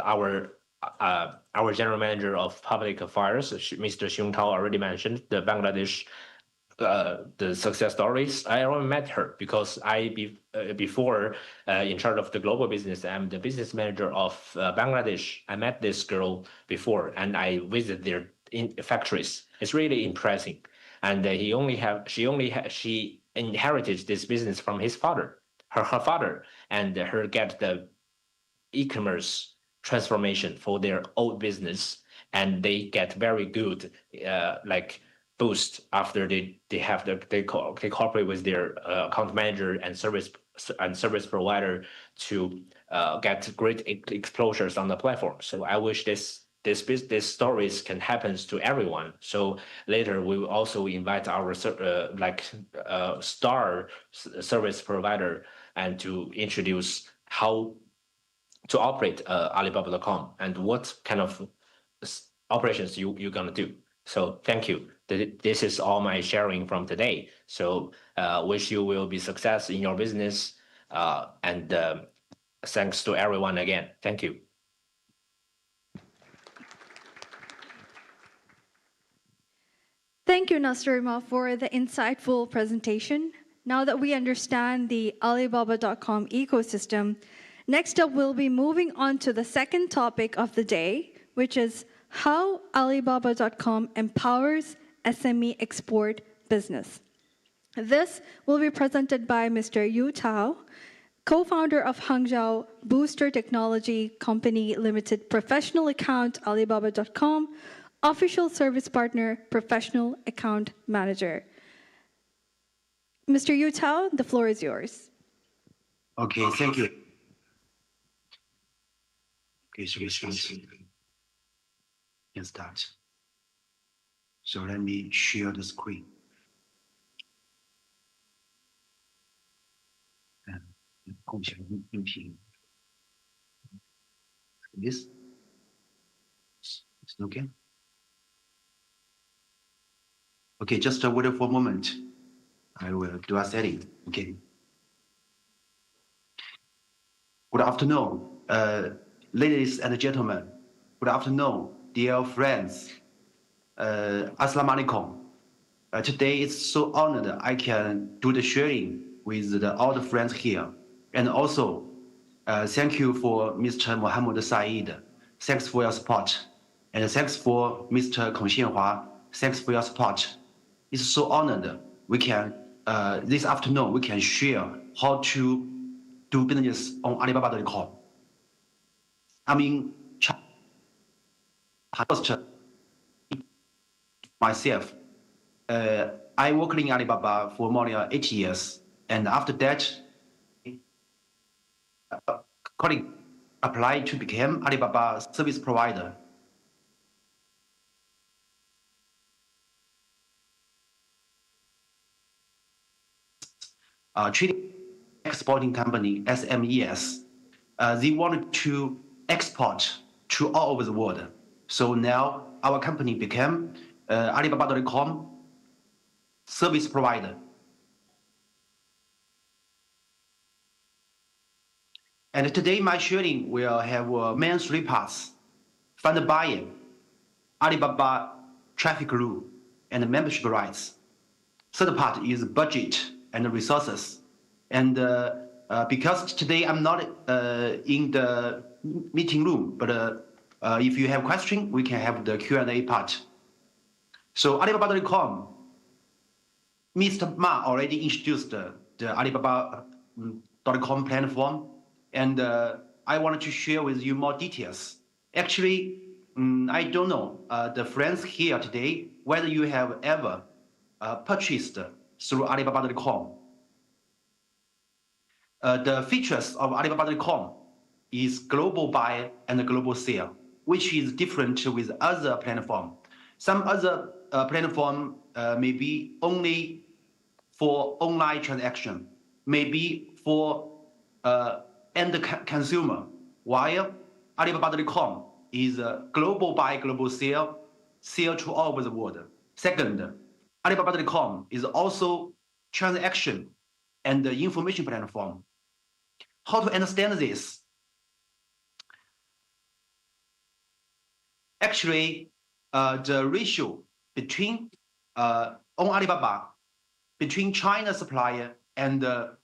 our general manager of public affairs, Mr. Xiong Tao, already mentioned the Bangladesh, the success stories. I already met her because before in charge of the global business, I'm the business manager of Bangladesh. I met this girl before, and I visited their factories. It's really impressive. And she inherited this business from his father, her father, and her get the e-commerce transformation for their old business, and they get very good like boost after they cooperate with their account manager and service provider to get great exposures on the platform. So I wish this stories can happen to everyone. So later we will also invite our star service provider and to introduce how to operate Alibaba.com and what kind of operations you're gonna do. So thank you. This is all my sharing from today. So wish you will be success in your business, and thanks to everyone again. Thank you. Thank you, Nasrima, for the insightful presentation. Now that we understand the Alibaba.com ecosystem, next up we'll be moving on to the second topic of the day, which is how Alibaba.com empowers SME export business. This will be presented by Mr. Yu Tao, co-founder of Hangzhou Booster Technology Company Limited Professional Account Alibaba.com, official service partner, professional account manager. Mr. Yu Tao, the floor is yours. Okay, thank you. Okay, so let's start. So let me share the screen. This is okay. Okay, just wait for a moment. I will do a setting. Okay. Good afternoon, ladies and gentlemen. Good afternoon, dear friends. Assalamu alaikum. Today it's so honored I can do the sharing with all the friends here. And also, thank you for Mr. Mohammed Saeed. Thanks for your support. And thanks for Mr. Kong Xianhua. Thanks for your support. It's so honored we can, this afternoon, we can share how to do business on Alibaba.com. I mean, myself, I worked in Alibaba for more than 8 years. And after that, colleague applied to become Alibaba service provider. Trading exporting company, SMES, they wanted to export to all over the world. So now our company became Alibaba.com service provider. And today my sharing will have main three parts: find the buyer, Alibaba traffic rule, and membership rights. Third part is budget and resources. And because today I'm not in the meeting room, but if you have questions, we can have the Q&A part. So Alibaba.com, Mr. Ma already introduced the Alibaba.com platform, and I wanted to share with you more details. Actually, I don't know the friends here today whether you have ever purchased through Alibaba.com. The features of Alibaba.com is global buy and global sale, which is different with other platforms. Some other platform may be only for online transaction, maybe for end consumer, while Alibaba.com is a global buy, global sale, sale to all over the world. Second, Alibaba.com is also transaction and the information platform. How to understand this? Actually, the ratio between on Alibaba between China supplier and a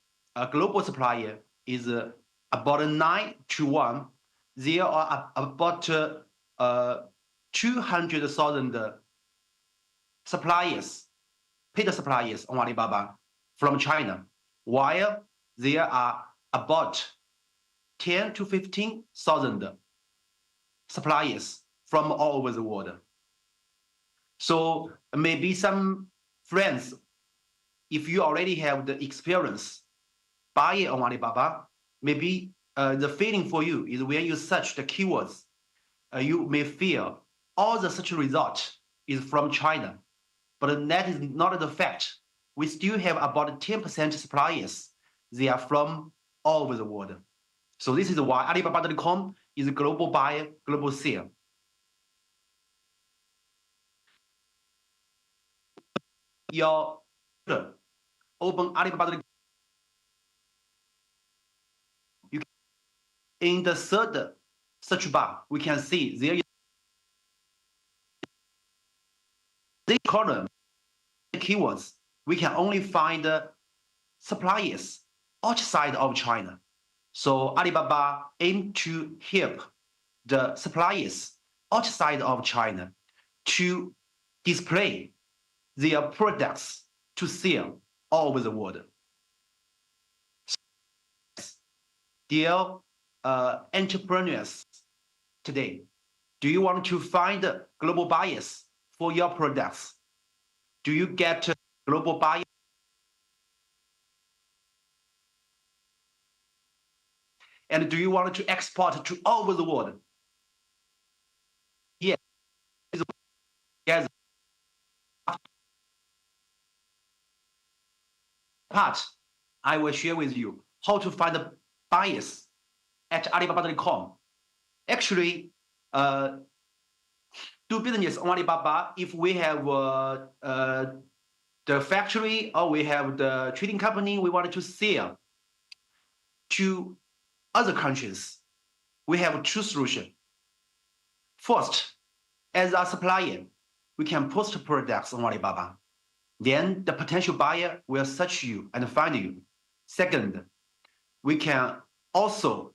global supplier is about 9-1. There are about 200,000 suppliers, paid suppliers on Alibaba from China, while there are about 10 to 15,000 suppliers from all over the world. So maybe some friends, if you already have the experience buying on Alibaba, maybe the feeling for you is when you search the keywords, you may feel all the search result is from China, but that is not the fact. We still have about 10% suppliers. They are from all over the world. So this is why Alibaba.com is a global buyer, global sale. Your open Alibaba.com. In the third search bar, we can see there is this column keywords, we can only find the suppliers outside of China. So Alibaba aimed to help the suppliers outside of China to display their products to sell all over the world. Dear entrepreneurs today, do you want to find global buyers for your products? Do you get global buyers? And do you want to export to all over the world? Yes. Yes. Part, I will share with you how to find the buyers at Alibaba.com. Actually, do business on Alibaba if we have the factory or we have the trading company we wanted to sell to other countries. We have two solutions. First, as a supplier, we can post products on Alibaba. Then the potential buyer will search you and find you. Second, we can also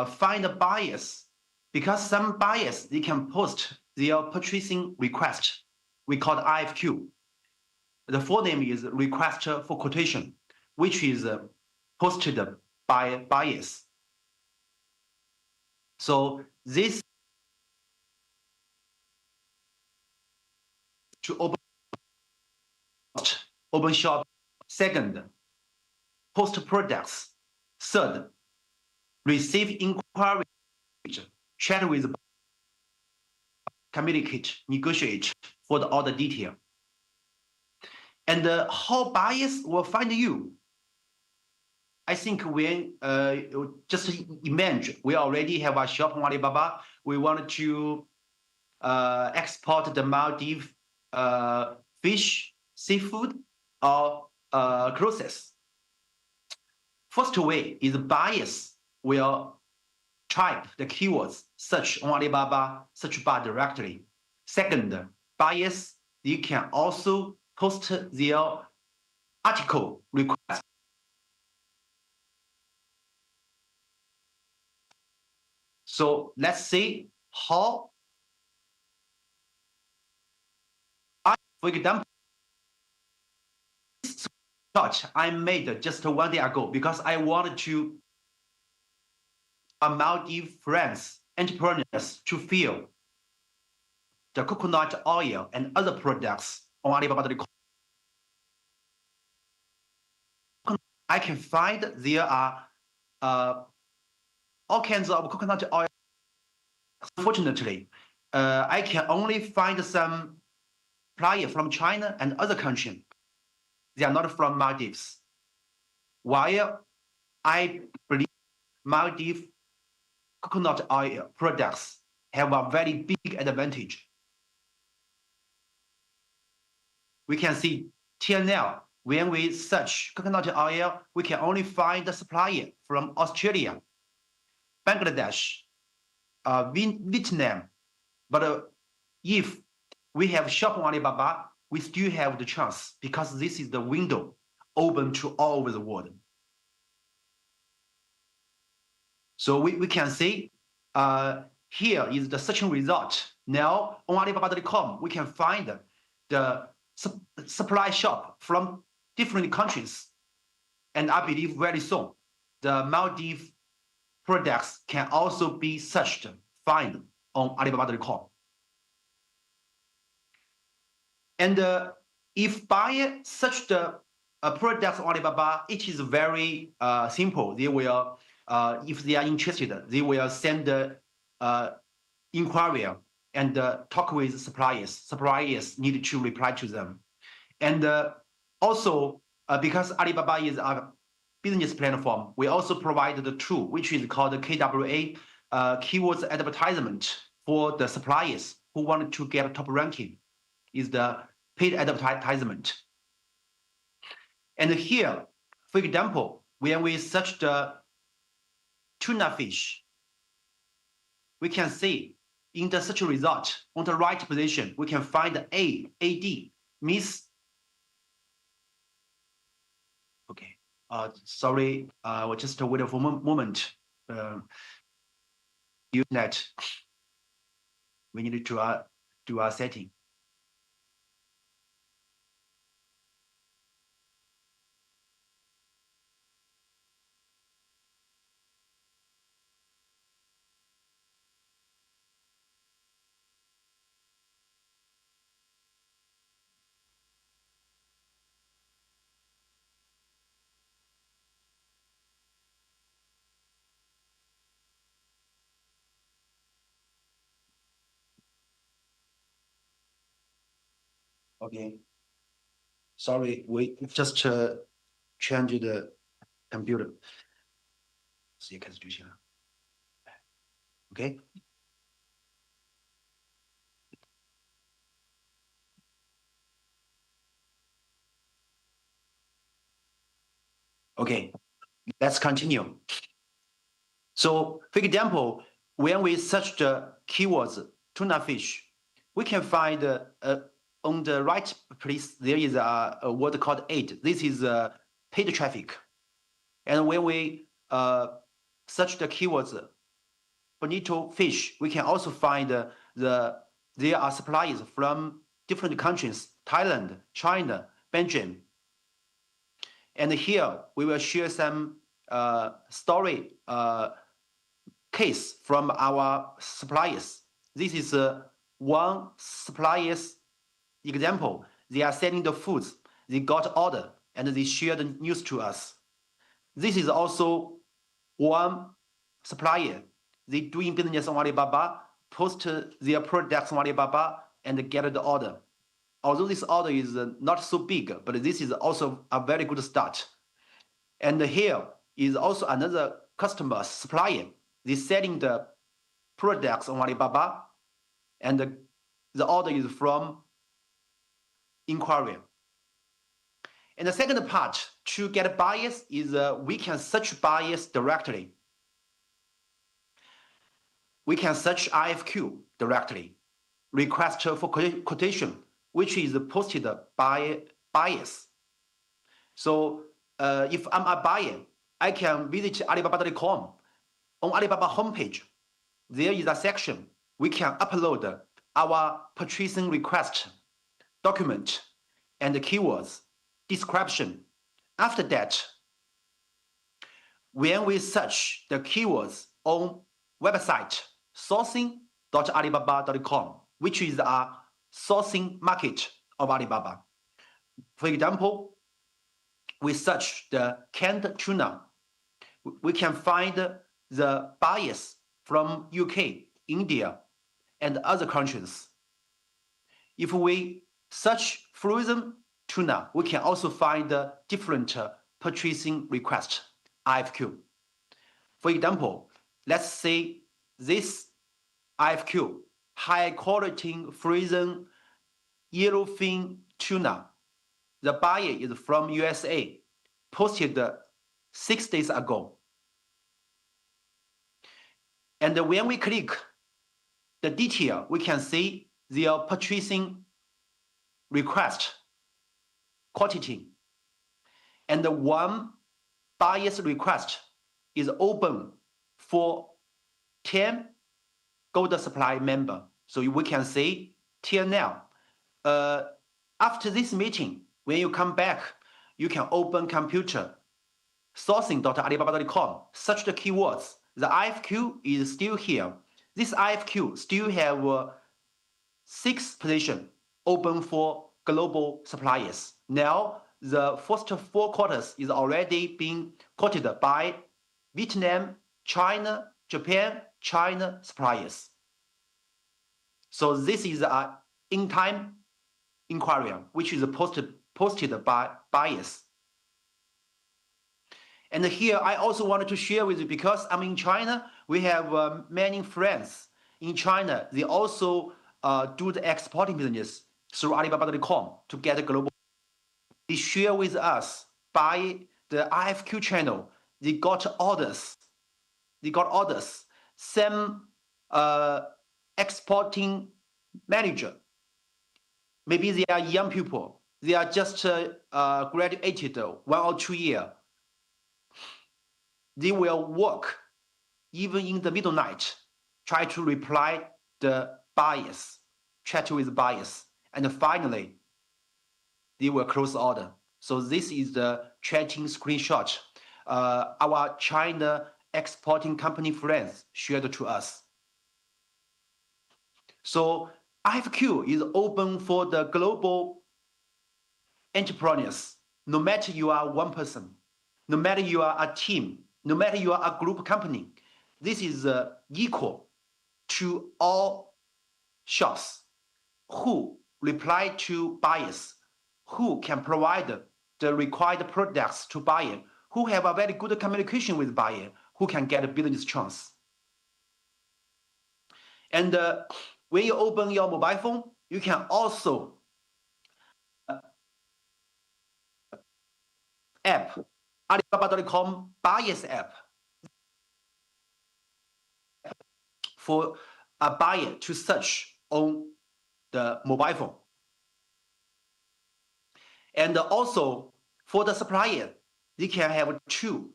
find the buyers, because some buyers, they can post their purchasing request. We call it IFQ. The full name is Request for Quotation, which is posted by buyers. So this to open shop. Second, post products. Third, receive inquiry, chat with, communicate, negotiate for the order detail. And how buyers will find you? I think when just imagine we already have a shop on Alibaba. We want to export the Maldives fish, seafood, or clothes. First way is buyers will type the keywords search on Alibaba search bar directly. Second, buyers, they can also post their article request. So let's see how, for example, this shot I made just 1 day ago because I wanted to Maldives friends, entrepreneurs to feel the coconut oil and other products on Alibaba.com. I can find there are all kinds of coconut oil. Unfortunately, I can only find some suppliers from China and other countries. They are not from Maldives. While I believe Maldives coconut oil products have a very big advantage. We can see till now, when we search coconut oil, we can only find the supplier from Australia, Bangladesh, Vietnam. But if we have shop on Alibaba, we still have the chance because this is the window open to all over the world. So we can see here is the searching result. Now on Alibaba.com, we can find the supply shop from different countries. And I believe very soon, the Maldives products can also be searched, find on Alibaba.com. And if buyer search the products on Alibaba, it is very simple. They will, if they are interested, they will send the inquiry and talk with suppliers. Suppliers need to reply to them. And also, because Alibaba is a business platform, we also provide the tool, which is called the KWA, Keywords Advertisement for the suppliers who want to get top ranking, is the paid advertisement. And here, for example, when we search the tuna fish, we can see in the search result on the right position, we can find AD, means Sorry, we'll just wait for a moment. Usenet, we need to do our setting. Okay. Sorry, we just changed the computer. 直接开始就行了。Okay. Okay, let's continue. So, for example, when we search the keywords tuna fish, we can find on the right place there is a word called aid. This is paid traffic. And when we search the keywords bonito fish, we can also find there are suppliers from different countries: Thailand, China, Belgium. And here we will share some story case from our suppliers. This is one supplier's example. They are selling the foods. They got order and they share the news to us. This is also one supplier. They doing business on Alibaba, post their products on Alibaba and get the order. Although this order is not so big, but this is also a very good start. And here is also another customer supplier. They're selling the products on Alibaba, and the order is from inquiry. And the second part to get buyers is we can search buyers directly. We can search RFQ directly, request for quotation, which is posted by buyers. So if I'm a buyer, I can visit Alibaba.com. On Alibaba homepage, there is a section we can upload our purchasing request, document, and the keywords, description. After that, when we search the keywords on website sourcing.alibaba.com, which is a sourcing market of Alibaba. For example, we search the canned tuna. We can find the buyers from UK, India, and other countries. If we search frozen tuna, we can also find different purchasing requests, IFQ. For example, let's say this IFQ, high quality frozen yellowfin tuna. The buyer is from USA, posted 6 days ago. And when we click the detail, we can see their purchasing request quantity. And the one buyer's request is open for 10 gold supply member. So we can see till now. After this meeting, when you come back, you can open computer, sourcing.alibaba.com, search the keywords. The IFQ is still here. This IFQ still have 6 positions open for global suppliers. Now, the first 4 quarters is already being quoted by Vietnam, China, Japan, China suppliers. So this is an in-time inquiry, which is posted by buyers. And here I also wanted to share with you, because I'm in China, we have many friends in China. They also do the exporting business through Alibaba.com to get a global. They share with us by the IFQ channel. They got orders. Some exporting manager. Maybe they are young people. They are just graduated 1 or 2 years. they will work even in the middle night, try to reply the buyers, chat with buyers, and finally, they will close the order. So this is the chatting screenshot our China exporting company friends shared to us. So IFQ is open for the global entrepreneurs, no matter you are one person, no matter you are a team, no matter you are a group company. This is equal to all shops who reply to buyers, who can provide the required products to buyer, who have a very good communication with buyer, who can get a business chance. And when you open your mobile phone, you can also app, Alibaba.com buyers app, for a buyer to search on the mobile phone. And also for the supplier, they can have two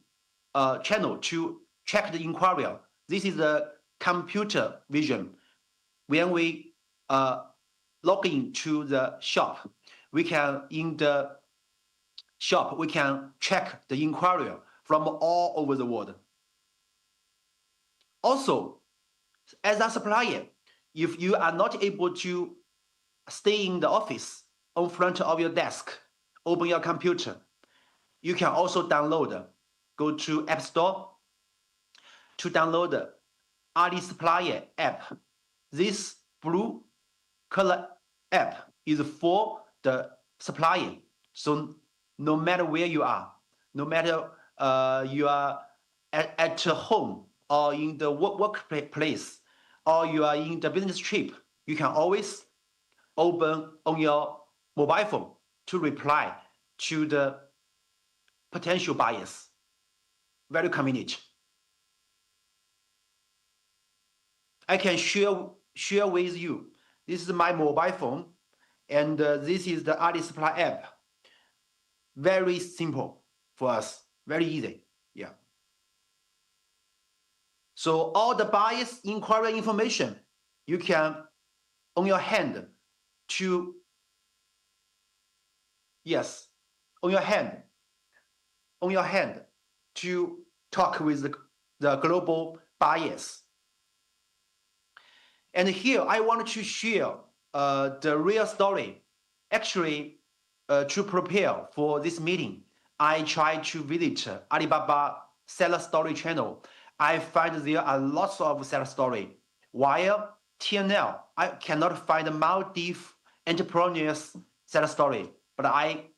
channel to check the inquiry. This is the computer vision. When we log into the shop, we can, in the shop, we can check the inquiry from all over the world. Also, as a supplier, if you are not able to stay in the office on front of your desk, open your computer, you can also download, go to App Store to download the Ali Supplier app. This blue color app is for the supplier. So no matter where you are, no matter you are at home or in the workplace, or you are in the business trip, you can always open on your mobile phone to reply to the potential buyers. Very convenient. I can share with you. This is my mobile phone, and this is the Ali Supply app. Very simple for us, very easy. Yeah. So all the buyers' inquiry information, you can on your hand to, yes, on your hand to talk with the global buyers. And here I want to share the real story. Actually, to prepare for this meeting, I tried to visit Alibaba seller story channel. I find there are lots of seller story. While till now, I cannot find Maldives entrepreneurs seller story, but I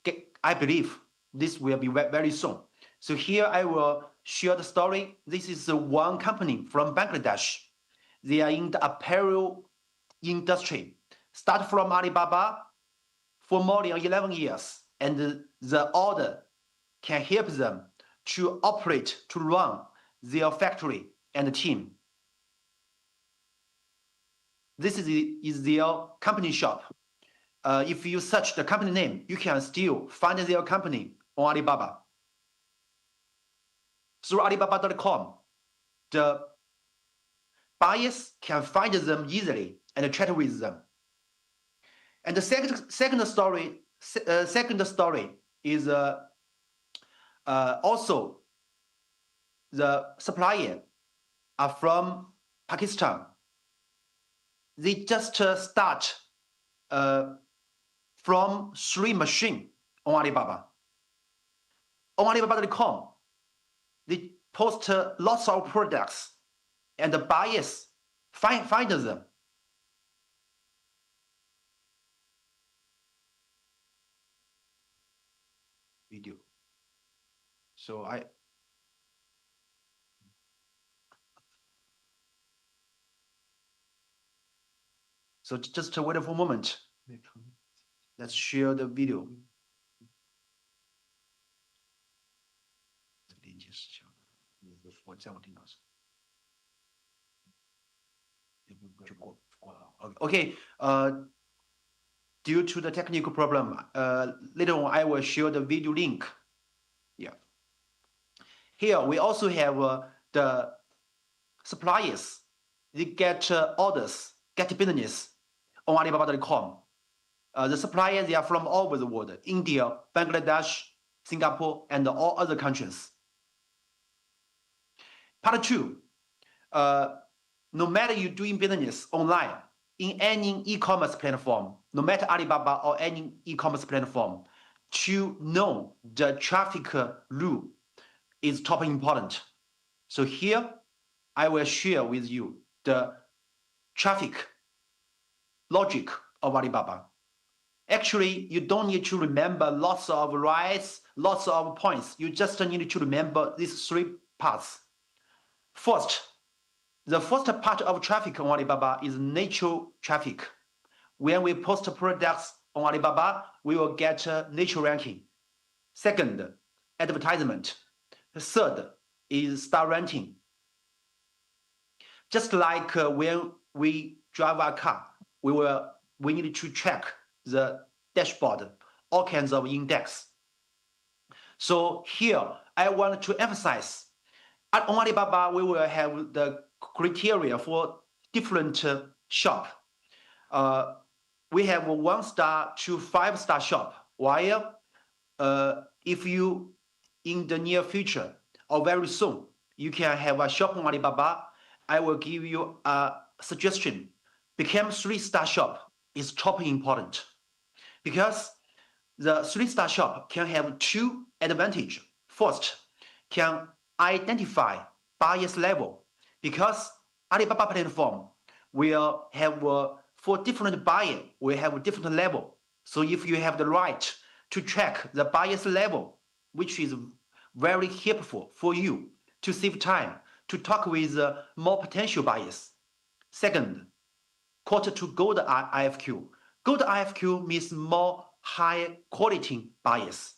believe this will be very soon. So here I will share the story. This is one company from Bangladesh. They are in the apparel industry. Start from Alibaba for more than 11 years, and the order can help them to operate, to run their factory and team. This is their company shop. If you search the company name, you can still find their company on Alibaba. Through Alibaba.com, the buyers can find them easily and chat with them. And the second story is also the supplier are from Pakistan. They just start from 3 machines on Alibaba. On Alibaba.com, they post lots of products, and the buyers find them. Video. So just wait for a moment. Let's share the video. Okay. Due to the technical problem, later on I will share the video link. Yeah. Here we also have the suppliers. They get orders, get business on Alibaba.com. The suppliers, they are from all over the world: India, Bangladesh, Singapore, and all other countries. Part 2, no matter you're doing business online in any e-commerce platform, no matter Alibaba or any e-commerce platform, to know the traffic rule is top important. So here, I will share with you the traffic logic of Alibaba. Actually, you don't need to remember lots of rights, lots of points. You just need to remember these 3 parts. First, the first part of traffic on Alibaba is natural traffic. When we post products on Alibaba, we will get natural ranking. Second, advertisement. The third is star ranking. Just like when we drive a car, we need to track the dashboard, all kinds of index. So here, I want to emphasize, on Alibaba, we will have the criteria for different shop. We have 1-star to 5-star shop, while if you, in the near future or very soon, you can have a shop on Alibaba, I will give you a suggestion. Become 3-star shop is top important, because the 3-star shop can have 2 advantages. First, can identify buyers level, because Alibaba platform will have for different buyer, we have different level. So if you have the right to track the buyer's level, which is very helpful for you to save time, to talk with more potential buyers. Second, quote to gold IFQ. Gold IFQ means more high quality buyers.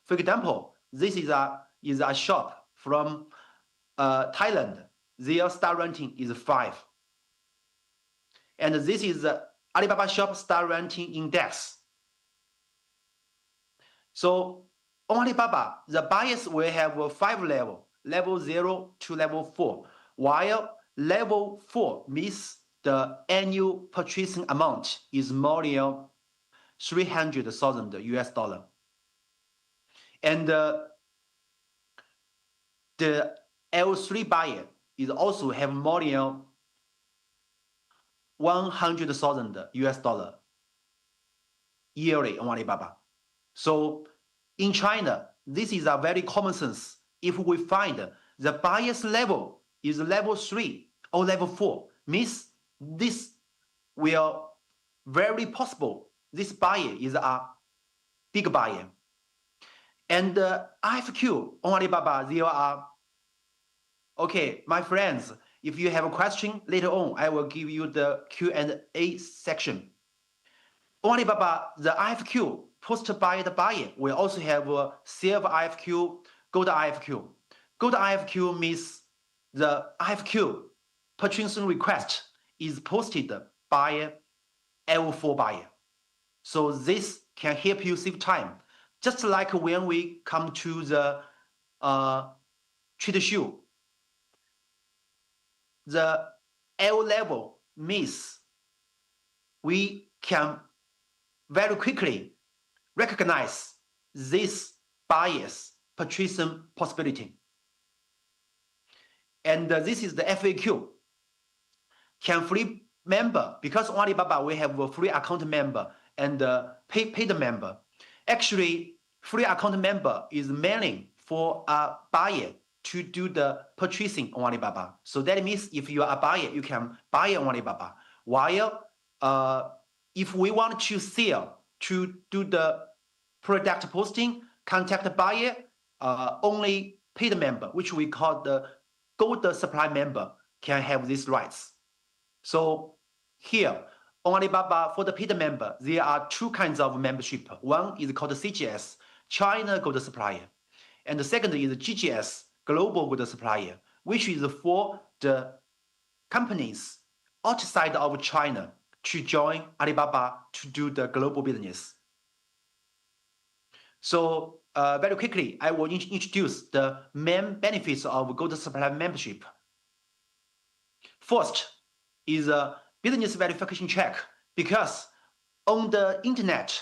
For example, this is a shop from Thailand. Their star rating is 5. And this is the Alibaba Shop Star Ranking Index. So on Alibaba, the buyers will have 5 levels, level 0 to level 4, while level 4 means the annual purchasing amount is more than $300,000 US. And the L3 buyer is also have more than $100,000 US yearly on Alibaba. So in China, this is a very common sense. If we find the buyer's level is level 3 or level 4, means this will very possible. This buyer is a big buyer. And IFQ on Alibaba, there are, okay, my friends, if you have a question later on, I will give you the Q&A section. On Alibaba, the IFQ posted by the buyer will also have a silver IFQ, gold IFQ. Gold IFQ means the IFQ purchasing request is posted by L4 buyer. So this can help you save time. Just like when we come to the trade show, the L level means we can very quickly recognize this buyer's purchasing possibility. And this is the FAQ. Can free member, because on Alibaba we have a free account member and paid member. Actually, free account member is mainly for a buyer to do the purchasing on Alibaba. So that means if you are a buyer, you can buy on Alibaba. While if we want to sell, to do the product posting, contact the buyer, only paid member, which we call the gold supply member, can have these rights. So here on Alibaba, for the paid member, there are 2 kinds of membership. One is called CGS, China Gold Supplier. And the second is GGS, Global Gold Supplier, which is for the companies outside of China to join Alibaba to do the global business. So very quickly, I will introduce the main benefits of Gold Supplier membership. First is a business verification check, because on the internet,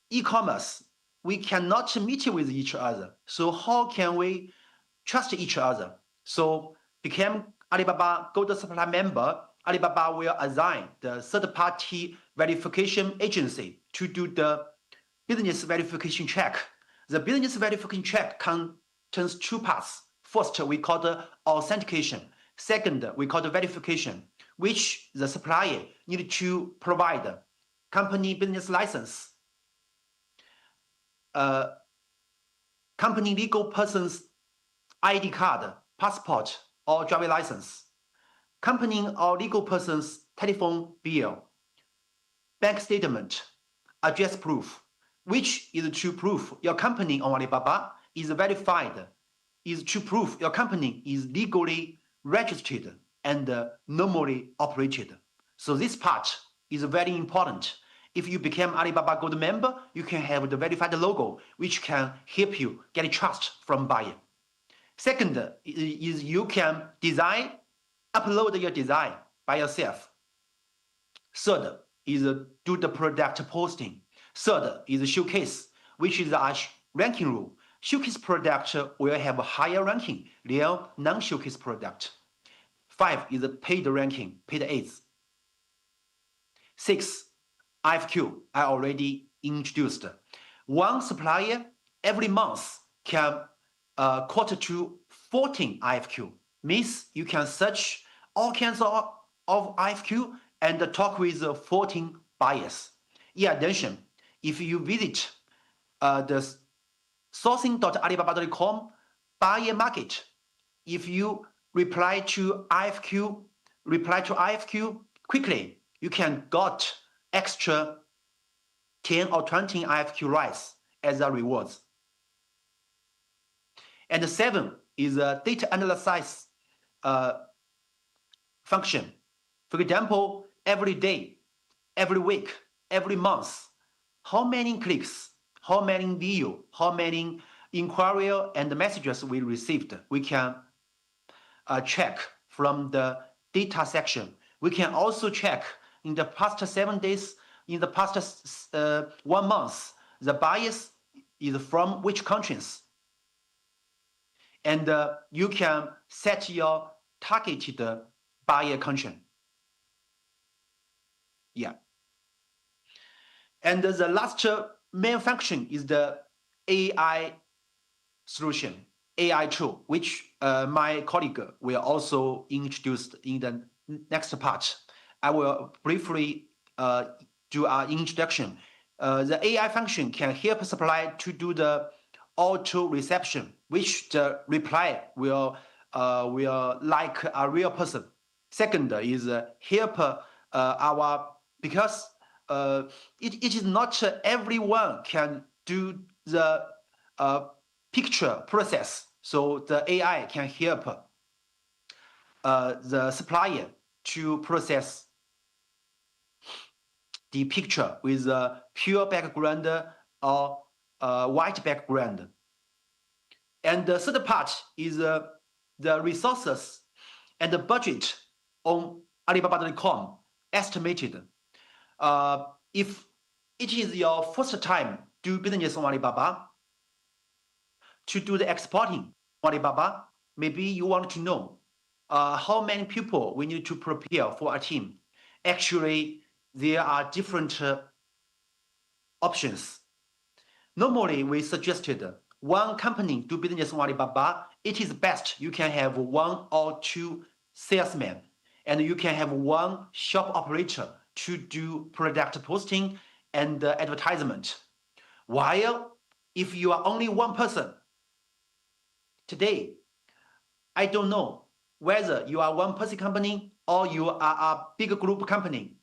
e-commerce, we cannot meet with each other. So how can we trust each other? So became Alibaba Gold Supplier member, Alibaba will assign the third-party verification agency to do the business verification check. The business verification check contains two parts. First, we call the authentication. Second, we call the verification, which the supplier need to provide company business license, company legal person's ID card, passport, or driving license, company or legal person's telephone bill, bank statement, address proof, which is to prove your company on Alibaba is verified, is to prove your company is legally registered and normally operated. So this part is very important. If you become Alibaba Gold member, you can have the verified logo, which can help you get trust from buyer. Second is you can upload your design by yourself. Third is do the product posting. Third is showcase, which is a ranking rule. Showcase product will have a higher ranking than non-showcase product. 5 is paid ranking, paid ads. 6, IFQ, I already introduced. One supplier every month can quote to 14 IFQ. Means you can search all kinds of IFQ and talk with 14 buyers. In addition, if you visit the sourcing.alibaba.com buyer market, if you reply to IFQ quickly, you can got extra 10 or 20 IFQ rights as a rewards. And 7 is a data analysis function. For example, every day, every week, every month, how many clicks, how many views, how many inquiry and messages we received, we can check from the data section. We can also check in the past 7 days, in the past 1 month, the buyers is from which countries. And you can set your targeted buyer country. Yeah. And the last main function is the AI solution, AI tool, which my colleague will also introduce in the next part. I will briefly do an introduction. The AI function can help supplier to do the auto reception, which the reply will like a real person. Second is help because it is not everyone can do the picture process. So the AI can help the supplier to process the picture with a pure background or white background. And the third part is the resources and the budget on Alibaba.com estimated. If it is your first time do business on Alibaba, to do the exporting on Alibaba, maybe you want to know how many people we need to prepare for a team. Actually, there are different options. Normally, we suggested one company do business on Alibaba. It is best you can have 1 or 2 salesmen, and you can have 1 shop operator to do product posting and advertisement. While if you are only 1 person, today, I don't know whether you are 1-person company or you are a big group company.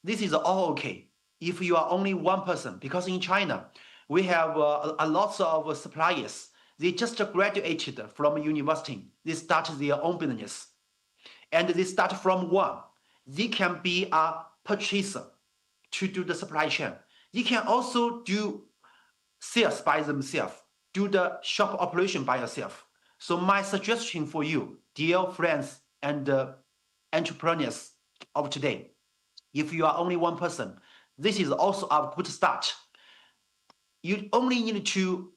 This is all okay if you are only 1 person, because in China, we have a lot of suppliers. They just graduated from university. They start their own business. And they start from 1. They can be a purchaser to do the supply chain. They can also do sales by themselves, do the shop operation by yourself. So my suggestion for you, dear friends and entrepreneurs of today, if you are only one person, this is also a good start. You only need to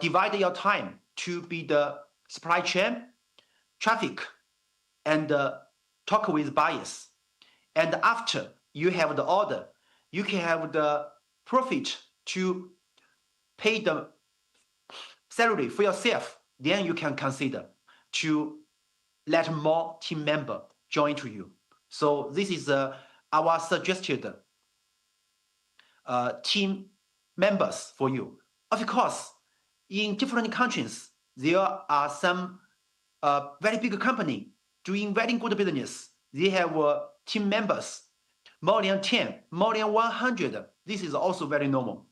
divide your time to be the supply chain, traffic, and talk with buyers. And after you have the order, you can have the profit to pay the salary for yourself. Then you can consider to let more team member join to you. So this is our suggested team members for you. Of course, in different countries, there are some very big company doing very good business. They have team members, more than 10, more than 100. This is also very normal.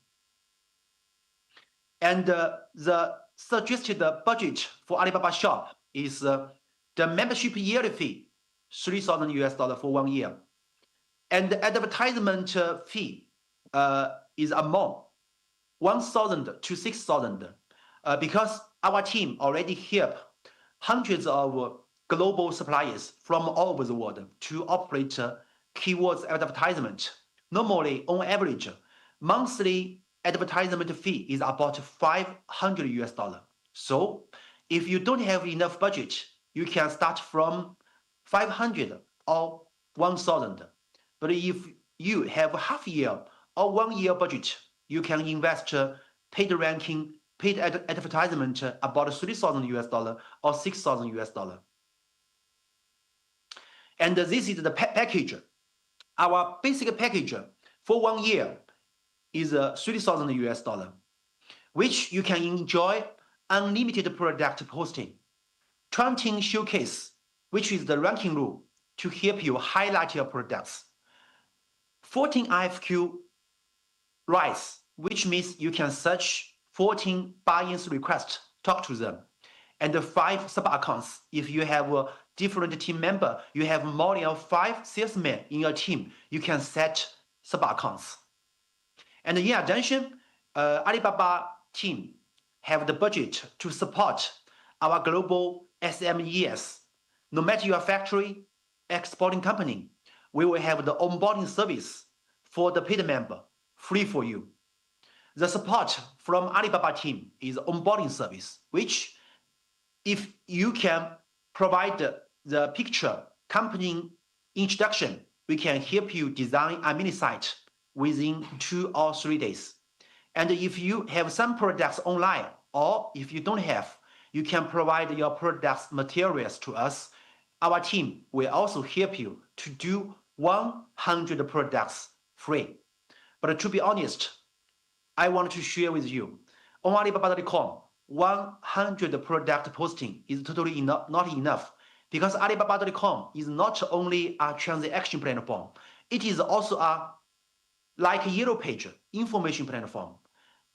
And the suggested budget for Alibaba Shop is the membership yearly fee, $3,000 for 1 year. And the advertisement fee is among 1,000 to 6,000 because our team already help hundreds of global suppliers from all over the world to operate keywords advertisement. Normally, on average, monthly advertisement fee is about $500. So if you don't have enough budget, you can start from 500 or 1,000. But if you have half year or 1 year budget, you can invest paid ranking, paid advertisement about $3,000 or $6,000. And this is the package. Our basic package for 1 year is $3,000, which you can enjoy unlimited product posting, 20 showcase, which is the ranking rule to help you highlight your products, 14 IFQ rise, which means you can search 14 buy-ins requests, talk to them, and 5 sub-accounts. If you have a different team member, you have more than 5 salesmen in your team, you can set sub-accounts. And in addition, Alibaba team have the budget to support our global SMEs. No matter your factory, exporting company, we will have the onboarding service for the paid member, free for you. The support from Alibaba team is onboarding service, which if you can provide the picture company introduction, we can help you design a mini site within 2 or 3 days. And if you have some products online, or if you don't have, you can provide your products materials to us. Our team will also help you to do 100 products free. But to be honest, I want to share with you, on Alibaba.com, 100 product posting is totally not enough, because Alibaba.com is not only a transaction platform, it is also like a Yellow Page information platform.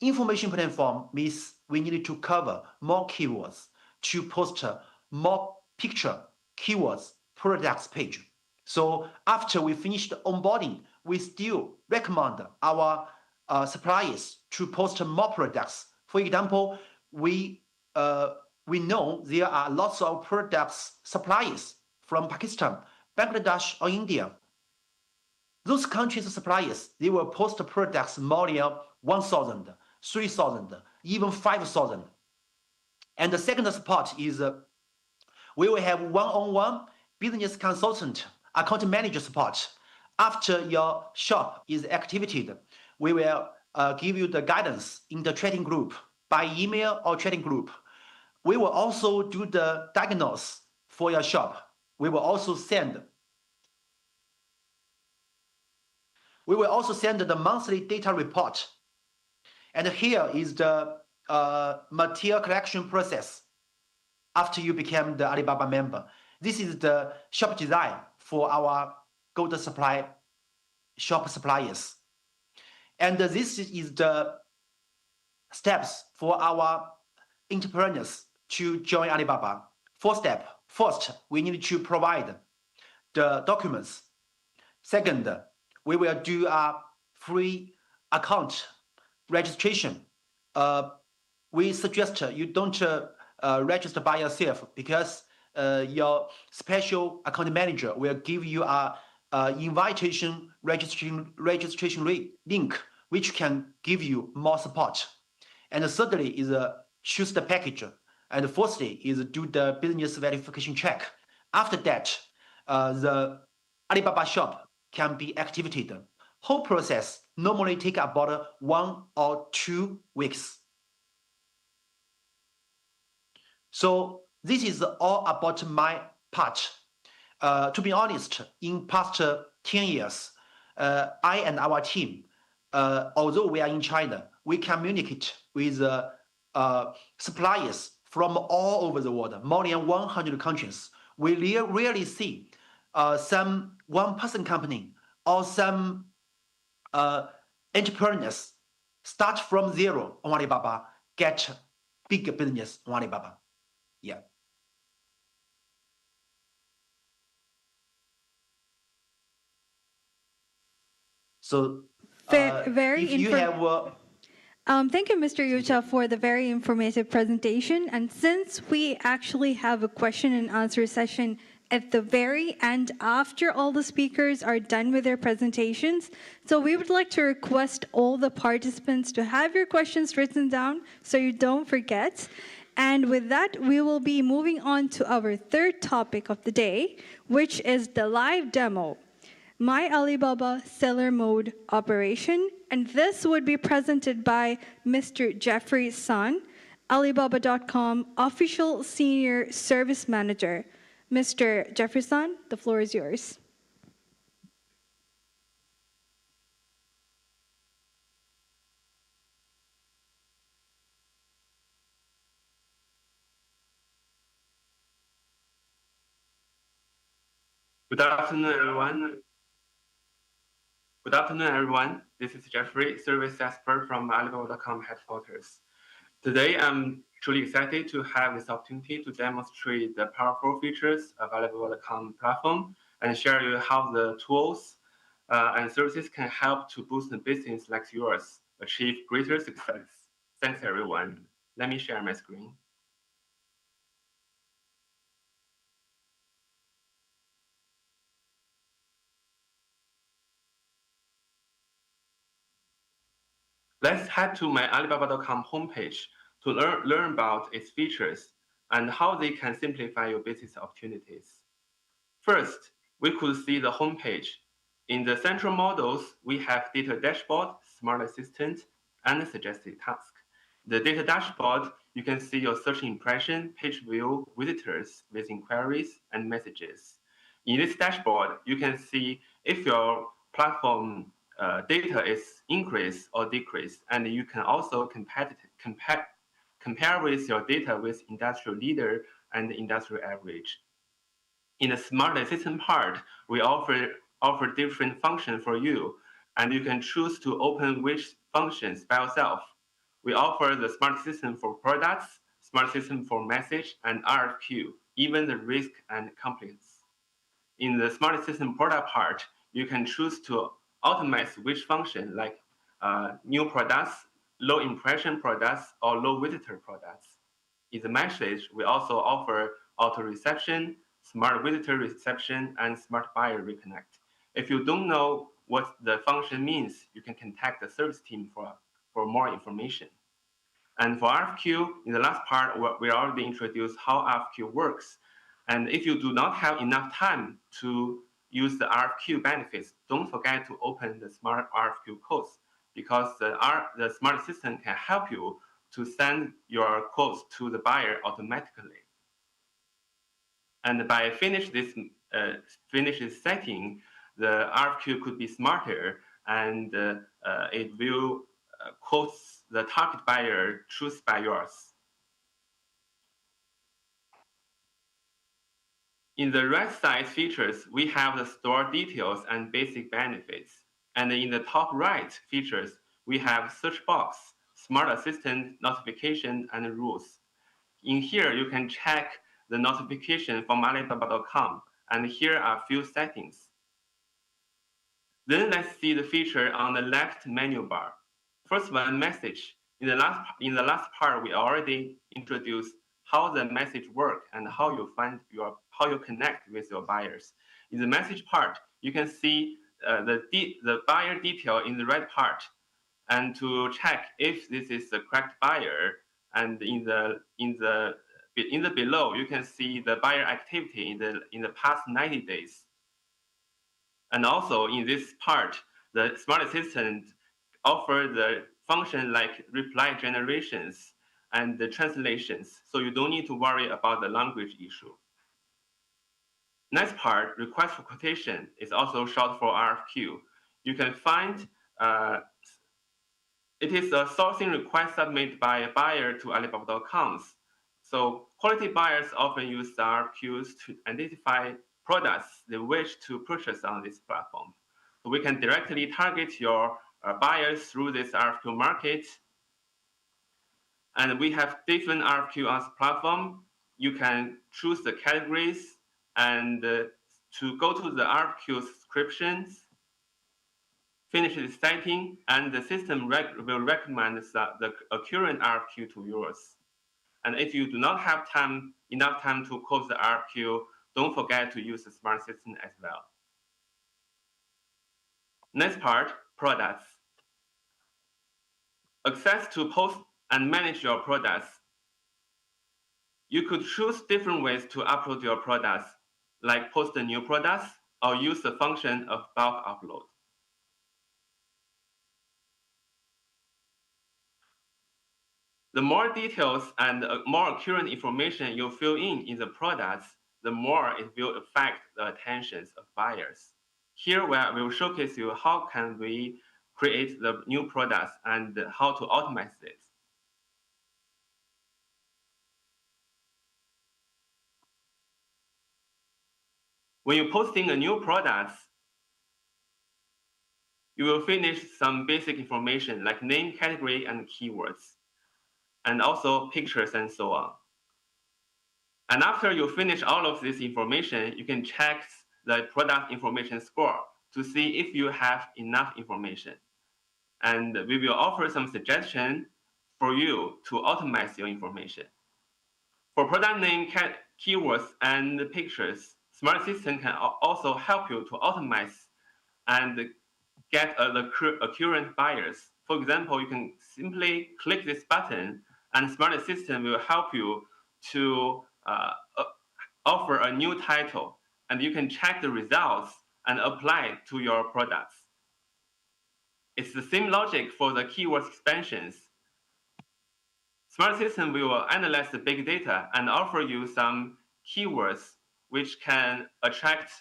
Information platform means we need to cover more keywords to post more picture, keywords, products page. So after we finish the onboarding, we still recommend our suppliers to post more products. For example, we know there are lots of products suppliers from Pakistan, Bangladesh, or India. Those countries' suppliers, they will post products more than 1,000, 3,000, even 5,000. And the second support is we will have one-on-one business consultant, account manager support. After your shop is activated, we will give you the guidance in the trading group by email or trading group. We will also do the diagnosis for your shop. We will also send the monthly data report. And here is the material collection process after you become the Alibaba member. This is the shop design for our gold supply shop suppliers. And this is the steps for our entrepreneurs to join Alibaba. 4 steps. First, we need to provide the documents. Second, we will do a free account registration we suggest you don't register by yourself, because your special account manager will give you a invitation registration link, which can give you more support. And thirdly is choose the package. And fourthly is do the business verification check. After that, the Alibaba shop can be activated. Whole process normally take about 1 or 2 weeks. So this is all about my part. To be honest, in past 10 years, I and our team, although we are in China, we communicate with suppliers from all over the world, more than 100 countries. We rarely see some one-person company or some entrepreneurs start from zero on Alibaba, get big business on Alibaba. Yeah. So if you have Thank you, Mr. Yucha, for the very informative presentation. And since we actually have a question and answer session at the very end after all the speakers are done with their presentations, so we would like to request all the participants to have your questions written down so you don't forget. And with that, we will be moving on to our third topic of the day, which is the live demo. My Alibaba Seller Mode Operation, and this would be presented by Mr. Jeffrey Sun, Alibaba.com Official Senior Service Manager. Mr. Jeffrey Sun, the floor is yours. Good afternoon, everyone. Good afternoon, everyone. This is Jeffrey, service expert from Alibaba.com headquarters. Today, I'm truly excited to have this opportunity to demonstrate the powerful features of Alibaba.com platform and share you how the tools and services can help to boost the business like yours achieve greater success. Thanks, everyone. Let me share my screen. Let's head to my Alibaba.com homepage to learn about its features and how they can simplify your business opportunities. First, we could see the homepage. In the central models, we have data dashboard, smart assistant, and suggested task. The data dashboard, you can see your search impression, page view, visitors with inquiries, and messages. In this dashboard, you can see if your platform data is increased or decreased, and you can also compare with your data with industrial leader and industrial average. In the smart assistant part, we offer different functions for you, and you can choose to open which functions by yourself. We offer the smart system for products, smart system for message, and RFQ, even the risk and compliance. In the smart system product part, you can choose to automate which function, like new products, low impression products, or low visitor products. In the message, we also offer auto reception, smart visitor reception, and smart buyer reconnect. If you don't know what the function means, you can contact the service team for more information. And for RFQ, in the last part, we already introduced how RFQ works. And if you do not have enough time to use the RFQ benefits, don't forget to open the smart RFQ quotes, because the smart assistant can help you to send your quotes to the buyer automatically. And by finish this setting, the RFQ could be smarter, and it will quote the target buyer choose by yours. In the right side features, we have the store details and basic benefits. And in the top right features, we have search box, smart assistant, notification, and rules. In here, you can check the notification from Alibaba.com, and here are a few settings. Then let's see the feature on the left menu bar. First one, message. In the last part, we already introduced how the message work and how you connect with your buyers. In the message part, you can see the buyer detail in the red part, and to check if this is the correct buyer. And in the below, you can see the buyer activity in the past 90 days. And also in this part, the smart assistant offers the function like reply generations and the translations, so you don't need to worry about the language issue. Next part, request for quotation, is also short for RFQ. You can find it is a sourcing request submitted by a buyer to Alibaba.com. So quality buyers often use the RFQs to identify products they wish to purchase on this platform. So we can directly target your buyers through this RFQ market. And we have different RFQ on this platform. You can choose the categories and to go to the RFQ subscriptions, finish the setting, and the system will recommend the current RFQ to yours. And if you do not have enough time to quote the RFQ, don't forget to use the smart assistant as well. Next part, products. Access to post and manage your products. You could choose different ways to upload your products, like post new products or use the function of bulk upload. The more details and more accurate information you fill in the products, the more it will affect the attentions of buyers. Here we will showcase you how can we create the new products and how to optimize it. When you're posting a new product, you will finish some basic information like name, category, and keywords, and also pictures and so on. And after you finish all of this information, you can check the product information score to see if you have enough information. And we will offer some suggestion for you to optimize your information. For product name, keywords, and pictures, Smart Assistant can also help you to optimize and get the accurate buyers. For example, you can simply click this button and Smart Assistant will help you to offer a new title, and you can check the results and apply it to your products. It's the same logic for the keywords expansions. Smart System will analyze the big data and offer you some keywords which can attract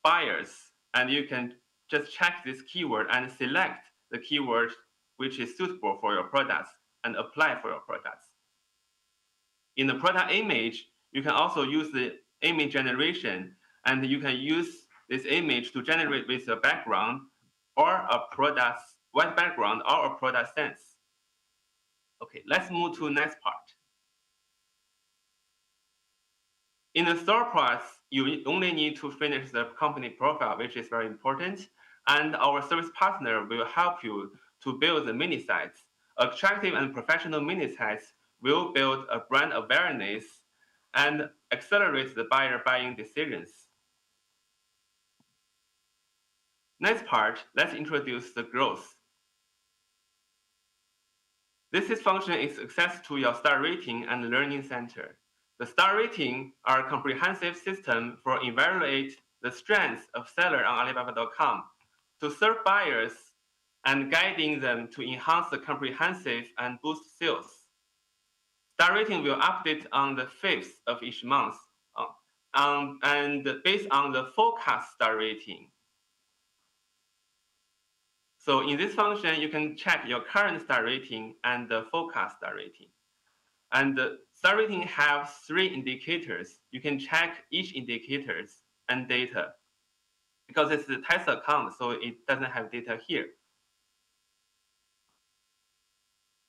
buyers, and you can just check this keyword and select the keyword which is suitable for your products and apply for your products. In the product image, you can also use the image generation, and you can use this image to generate with a background or a product's white background or a product sense. Okay, let's move to the next part. In the store parts, you only need to finish the company profile, which is very important, and our service partner will help you to build the mini sites. Attractive and professional mini sites will build a brand awareness and accelerate the buyer buying decisions. Next part, let's introduce the growth. This function is access to your star rating and learning center. The star rating are a comprehensive system for evaluate the strengths of seller on Alibaba.com to serve buyers and guiding them to enhance the comprehensive and boost sales. Star rating will update on the 5th of each month and based on the forecast star rating. So in this function, you can check your current star rating and the forecast star rating. And the star rating have 3 indicators. You can check each indicators and data. Because it's a test account, so it doesn't have data here.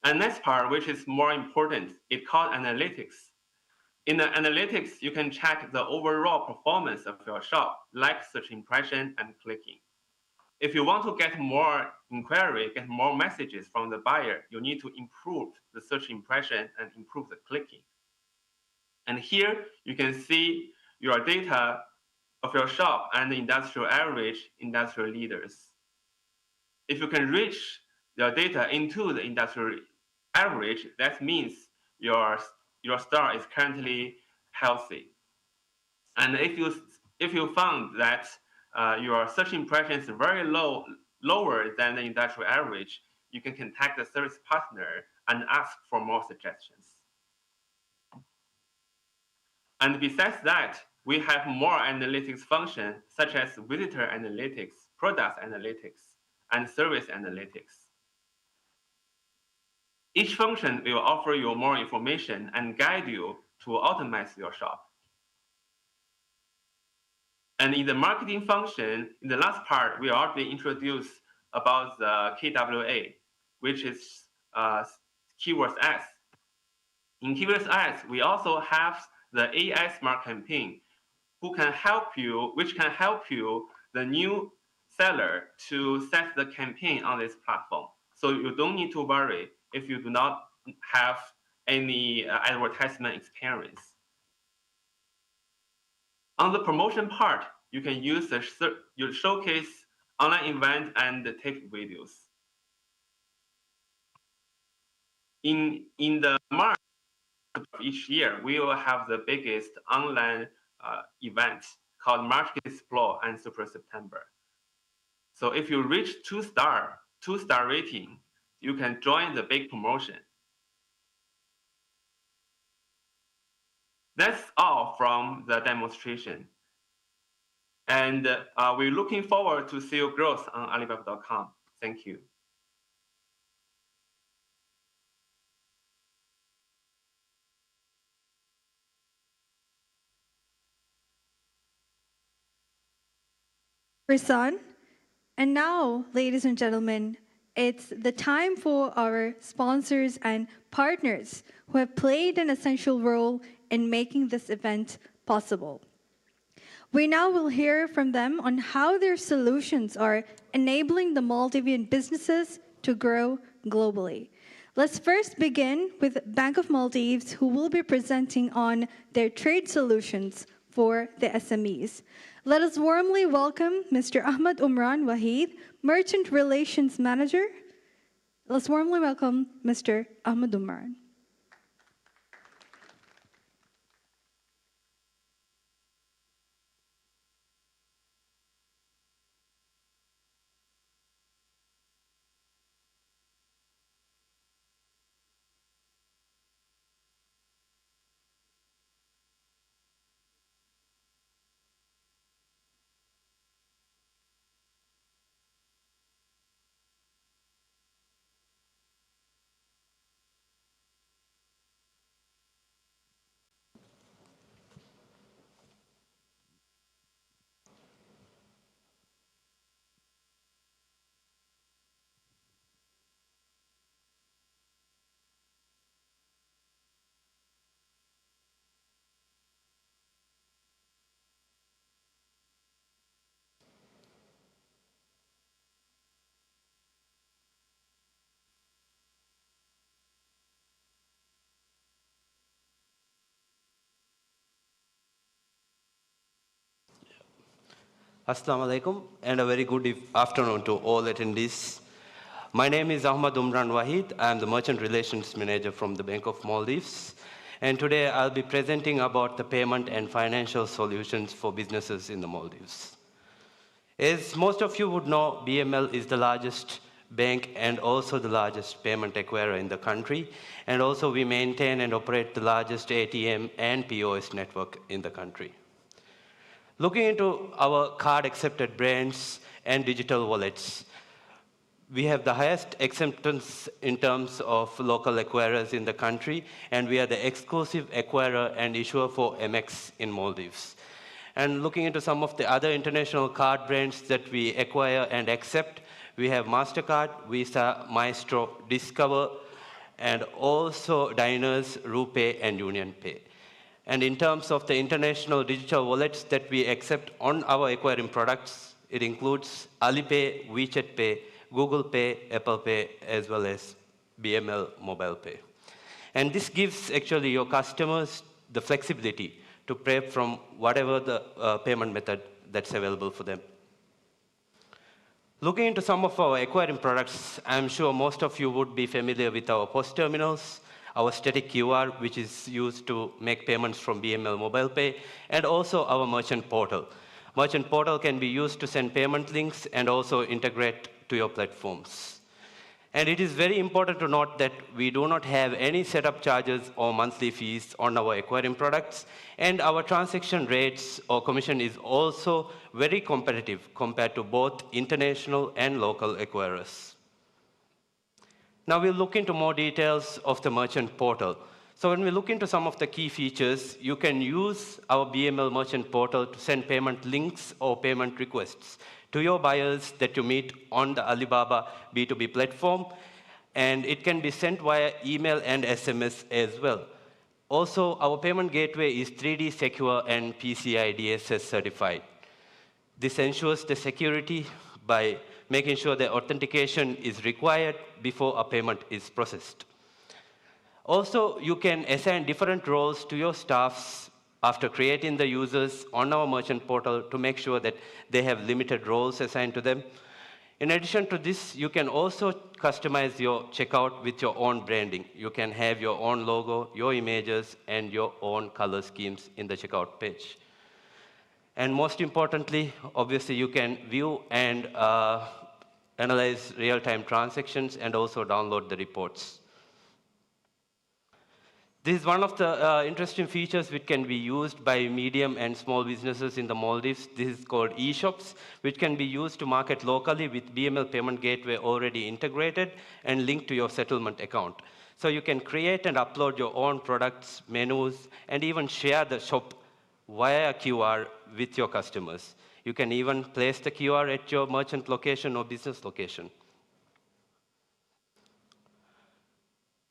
And next part, which is more important, it's called analytics. In the analytics, you can check the overall performance of your shop, like search impression and clicking. if you want to get more inquiry, get more messages from the buyer, you need to improve the search impression and improve the clicking. And here you can see your data of your shop and the industrial average, industrial leaders. If you can reach your data into the industrial average, that means your store is currently healthy. And if you found that your search impression is very lower than the industrial average, you can contact the service partner and ask for more suggestions. And besides that, we have more analytics functions such as visitor analytics, product analytics, and service analytics. Each function will offer you more information and guide you to optimize your shop. And in the marketing function, in the last part, we already introduced about the KWA, which is Keywords Ads. In Keywords Ads, we also have the AI Smart Campaign, which can help you, the new seller, to set the campaign on this platform. So you don't need to worry if you do not have any advertisement experience. On the promotion part, you can use your showcase online event and take videos. In the March of each year, we will have the biggest online event called March Explore and Super September. So if you reach two-star rating, you can join the big promotion. That's all from the demonstration. And we're looking forward to see your growth on Alibaba.com. Thank you. Rasan. And now, ladies and gentlemen, it's the time for our sponsors and partners who have played an essential role in making this event possible. We now will hear from them on how their solutions are enabling the Maldivian businesses to grow globally. Let's first begin with Bank of Maldives, who will be presenting on their trade solutions for the SMEs. Let us warmly welcome Mr. Ahmad Umran Wahid, Merchant Relations Manager. Let's warmly welcome Mr. Ahmad Umran. Assalamu alaikum and a very good afternoon to all attendees. My name is Ahmad Umran Wahid. I am the Merchant Relations Manager from the Bank of Maldives. And today I'll be presenting about the payment and financial solutions for businesses in the Maldives. As most of you would know, BML is the largest bank and also the largest payment acquirer in the country. And also we maintain and operate the largest ATM and POS network in the country. Looking into our card-accepted brands and digital wallets, we have the highest acceptance in terms of local acquirers in the country, and we are the exclusive acquirer and issuer for MX in Maldives. And looking into some of the other international card brands that we acquire and accept, we have MasterCard, Visa, Maestro, Discover, and also Diners, RuPay, and UnionPay. And in terms of the international digital wallets that we accept on our acquiring products It includes Alipay, WeChat Pay, Google Pay, Apple Pay, as well as BML Mobile Pay. And this gives actually your customers the flexibility to pay from whatever the payment method that's available for them. Looking into some of our acquiring products, I'm sure most of you would be familiar with our POS terminals, our static QR, which is used to make payments from BML Mobile Pay, and also our merchant portal. Merchant portal can be used to send payment links and also integrate to your platforms. And it is very important to note that we do not have any setup charges or monthly fees on our acquiring products, and our transaction rates or commission is also very competitive compared to both international and local acquirers. Now we'll look into more details of the merchant portal. So when we look into some of the key features, you can use our BML merchant portal to send payment links or payment requests to your buyers that you meet on the Alibaba B2B platform, and it can be sent via email and SMS as well. Also, our payment gateway is 3D secure and PCI DSS certified. This ensures the security by making sure that authentication is required before a payment is processed. Also, you can assign different roles to your staffs after creating the users on our merchant portal to make sure that they have limited roles assigned to them. In addition to this, you can also customize your checkout with your own branding. You can have your own logo, your images, and your own color schemes in the checkout page. And most importantly, obviously, you can view and analyze real-time transactions and also download the reports. This is one of the interesting features which can be used by medium and small businesses in the Maldives. This is called e-shops, which can be used to market locally with BML Payment Gateway already integrated and linked to your settlement account. So you can create and upload your own products, menus, and even share the shop via QR with your customers. You can even place the QR at your merchant location or business location.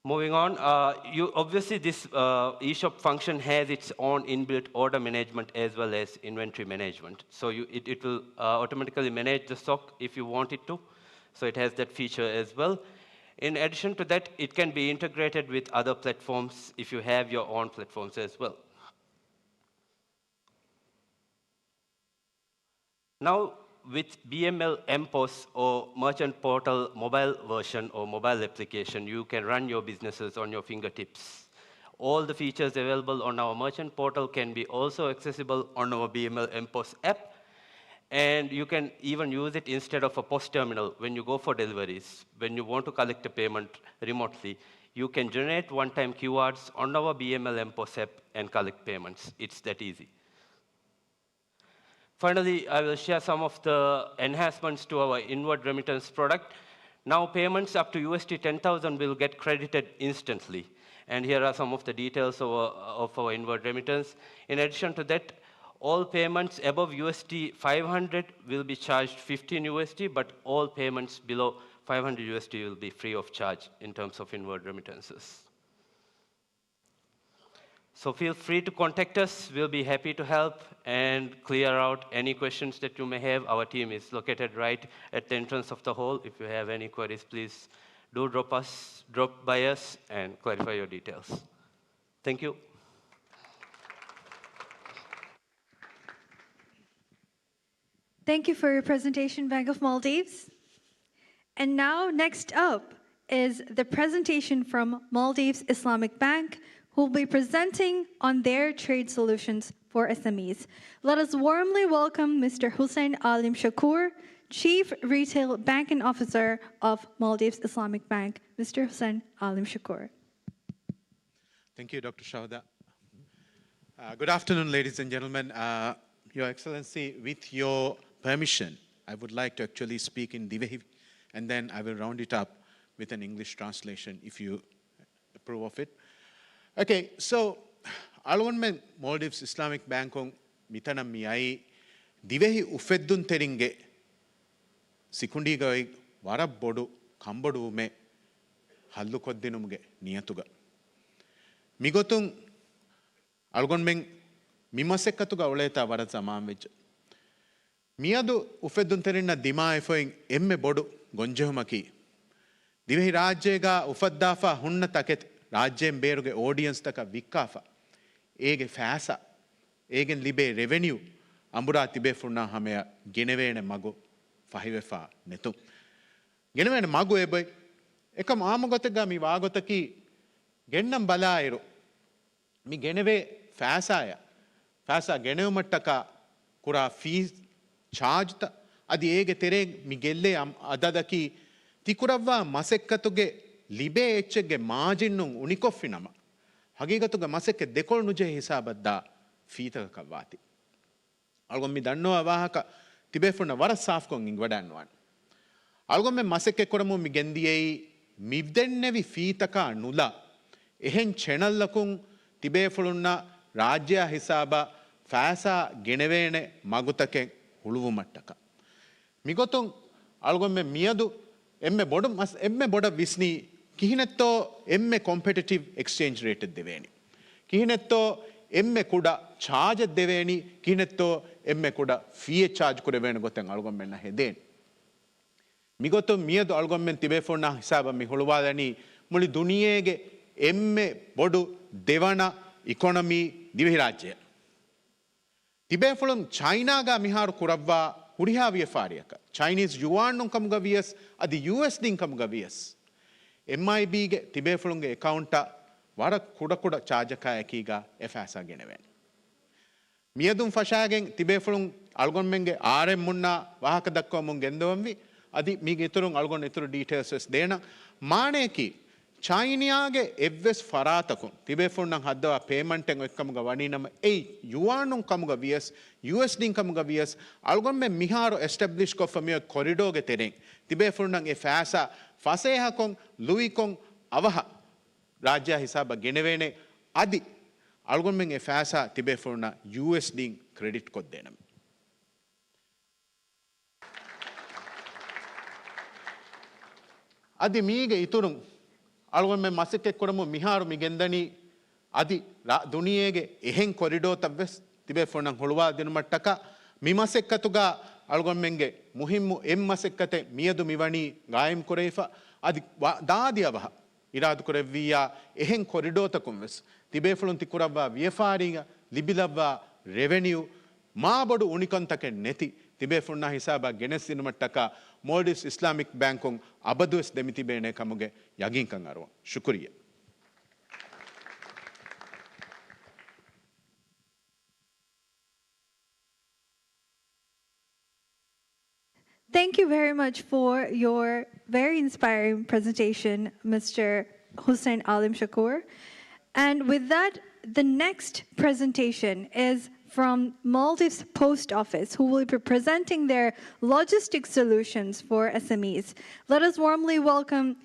Moving on, obviously this eShop function has its own inbuilt order management as well as inventory management. So it will automatically manage the stock if you want it to. So it has that feature as well. In addition to that, it can be integrated with other platforms if you have your own platforms as well. Now, with BML MPOS or Merchant Portal mobile version or mobile application, you can run your businesses on your fingertips. All the features available on our Merchant Portal can be also accessible on our BML MPOS app. And you can even use it instead of a POS terminal when you go for deliveries. When you want to collect a payment remotely, you can generate one-time QRs on our BML MPOS app and collect payments. It's that easy. Finally, I will share some of the enhancements to our inward remittance product. Now, payments up to USD 10,000 will get credited instantly. And here are some of the details of our inward remittance. In addition to that, all payments above USD 500 will be charged 15 USD, but all payments below 500 USD will be free of charge in terms of inward remittances. So feel free to contact us. We'll be happy to help and clear out any questions that you may have. Our team is located right at the entrance of the hall. If you have any queries, please do drop by us and clarify your details. Thank you. Thank you for your presentation, Bank of Maldives. And now, next up is the presentation from Maldives Islamic Bank, who will be presenting on their trade solutions for SMEs. Let us warmly welcome Mr. Hussein Alim Shakur, Chief Retail Banking Officer of Maldives Islamic Bank. Mr. Hussein Alim Shakur. Thank you, Dr. Shauda. Good afternoon, ladies and gentlemen. Your Excellency, with your permission, I would like to actually speak in Divehi, and then I will round it up with an English translation, if you approve of it. Okay, so algonmen Maldives Islamic Bank on mitanam miyai Divehi ufeddun teringe sikundigai warab bodu kambodu me hallu koddinumuge niyatuga migotun algonmen mimasekkatuga uleta warat zaman vech Miadu ufedunterina dima efoin emme bodu gonjehumaki. Divehi rajyega ufaddafa hunna taket rajyen beruge audience taka vikkafa. Ege fasa. Egen libe revenue. Ambura tibe furna hamea genevene mago fahivefa netum. Genevene mago ebe ekam amagotega mi vagotaki gennam balairu. Mi geneve fasaya. Fasa genevmattaka kura fees charge ta adi ege tereng mi gelle adadaki tikuravva masekkatuge libe echege margin nun unikoffinama. Hagigatuge masekke dekol nuje hisabadda feetaka kavati. Algon mi dannowa wahaka tibefuna wara safkon ing wadanwan. Algon me masekke koramu mi gendiyei mivdennevi feetaka nula ehen channel lakun tibefulunna rajya hisaba fasa genevene magutake huluvu mattaka. Migotun algon me miyadu emme bodu mas emme boda visni kihinetto emme competitive exchange rate deveni. Kihinetto emme kuda charge deveni kihinetto emme kuda fee charge kureveni goten algon menna heden. Migotun miyadu algon men tibefona hisaba mi huluwadani muli duniyege emme bodu devana economy divehi rajya. Tibefulun China ga miharu kuravva hurihaviya fariyaka. Chinese yuan nun kamuga vias adi US din kamuga vias. MIB ge tibefulun ge accounta wara kuda chargaka ekiga efasa geneven. Miyadun fashagen tibefulun algon menge RM munna wahaka dakwa mun gendawamvi adi mige iturun algon ituru details es dena maneki Chinaage evves faratakun tibefulun haddawa payment en ekkamuga waninama yuan nun kamuga vias US din kamuga vias algon me miharo establish ko famia corridor ge tereng tibefulun e fasa faseha kon luikon avaha rajya hisaba genevene adi algon men e fasa tibefulun US din credit kod denam. Adi mige iturun algon me masike koramu miharu migendani adi duniyege ehen corridor tabves tibefulun huluwa dinumattaka mi masekkatuga algon menge muhimmu em masekkate miyadu miwani gaim koreifa adi daadi avaha iradu korevviya ehen corridor takumves tibefulun tikuravva viefariga libilavva revenue ma bodu unikantake neti tibefulun hisaba genes dinumattaka Maldives Islamic Bankung abadus demiti bene kamuge yagin kan arwa. Shukriya. Thank you very much for your very inspiring presentation, Mr. Hussein Alim Shakur. And with that, the next presentation is from Maldives Post Office, who will be presenting their logistic solutions for SMEs. Let us warmly welcome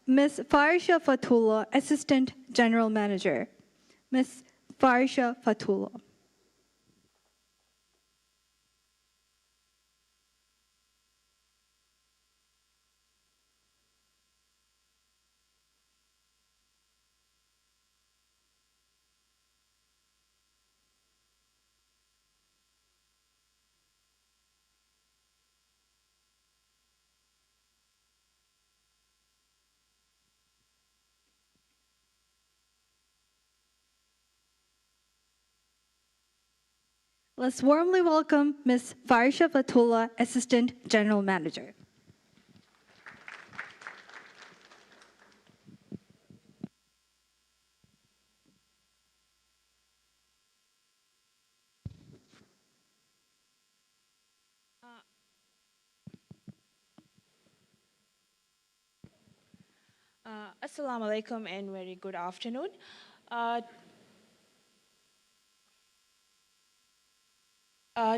Ms. Farisha Fatullah, Assistant General Manager. Ms. Farisha Fatullah. Let's warmly welcome Ms. Farisha Fatullah, Assistant General Manager. Assalamu alaikum and very good afternoon.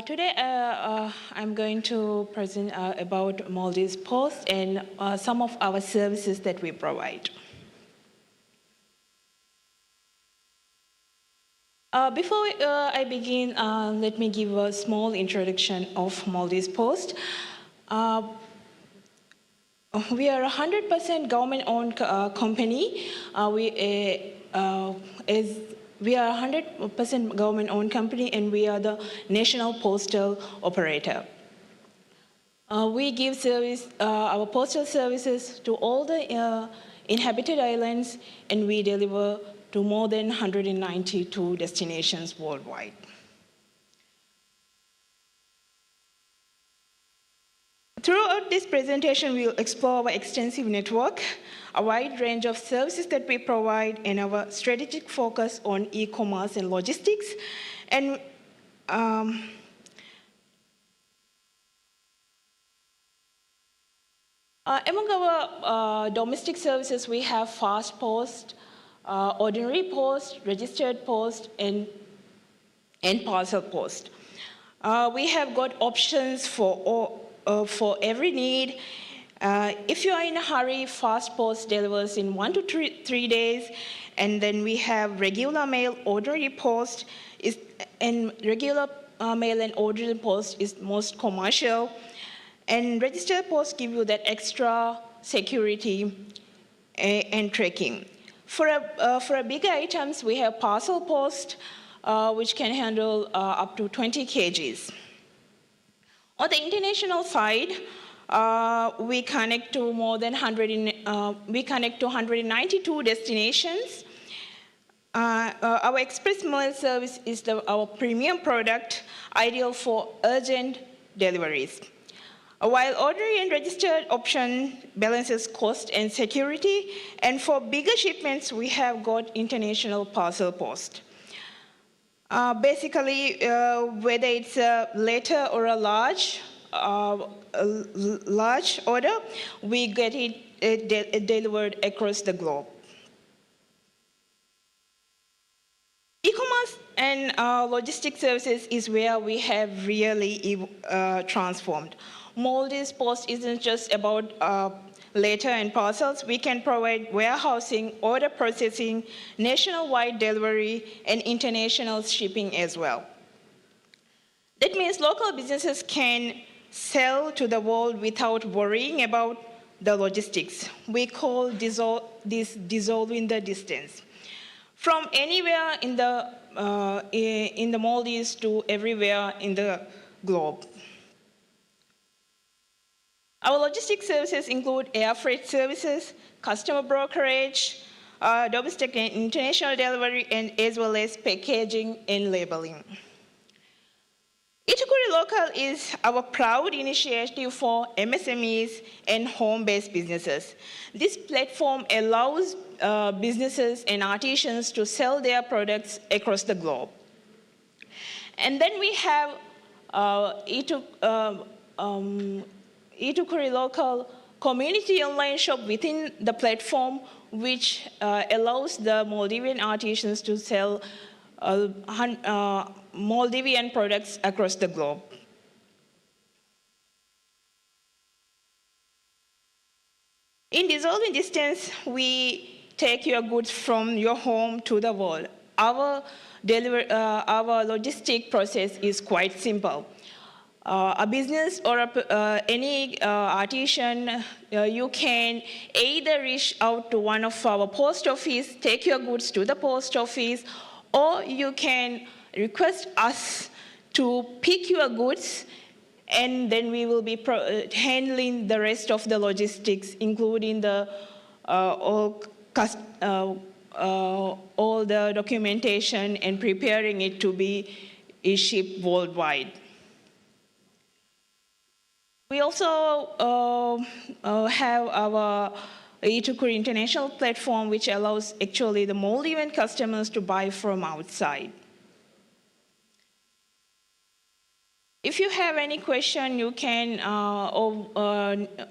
Today, I'm going to present about Maldives Post and some of our services that we provide. Before I begin, let me give a small introduction of Maldives Post. We are a 100% government-owned company. We are a 100% government-owned company, and we are the national postal operator. We give service, our postal services to all the inhabited islands, and we deliver to more than 192 destinations worldwide. Throughout this presentation, we'll explore our extensive network, a wide range of services that we provide, and our strategic focus on e-commerce and logistics. And among our domestic services, we have fast post, ordinary post, registered post, and parcel post. We have got options for every need. If you are in a hurry, fast post delivers in 1 to 3 days, and then we have regular mail, ordinary post, and regular mail and ordinary post is most commercial, and registered post give you that extra security and tracking. For bigger items, we have parcel post, which can handle up to 20 kgs. On the international side, we connect to more than 192 destinations. Our express mail service is our premium product, ideal for urgent deliveries. While ordinary and registered option balances cost and security, and for bigger shipments, we have got international parcel post. Basically, whether it's a letter or a large order, we get it delivered across the globe. E-commerce and logistics services is where we have really transformed. Maldives Post isn't just about letter and parcels. We can provide warehousing, order processing, nationwide delivery, and international shipping as well. That means local businesses can sell to the world without worrying about the logistics. We call this dissolving the distance. From anywhere in the Maldives to everywhere in the globe. Our logistics services include air freight services, customer brokerage, domestic and international delivery, and as well as packaging and labeling. Itukuri Local is our proud initiative for MSMEs and home-based businesses. This platform allows businesses and artisans to sell their products across the globe. And then we have Itukuri Local community online shop within the platform, which allows the Maldivian artisans to sell Maldivian products across the globe. In dissolving distance, we take your goods from your home to the world. Our logistic process is quite simple. A business or any artisan, you can either reach out to one of our post office, take your goods to the post office, or you can request us to pick your goods, and then we will be handling the rest of the logistics, including the all the documentation and preparing it to be shipped worldwide. We also have our Itukuri International platform, which allows actually the Maldivian customers to buy from outside. If you have any question, you can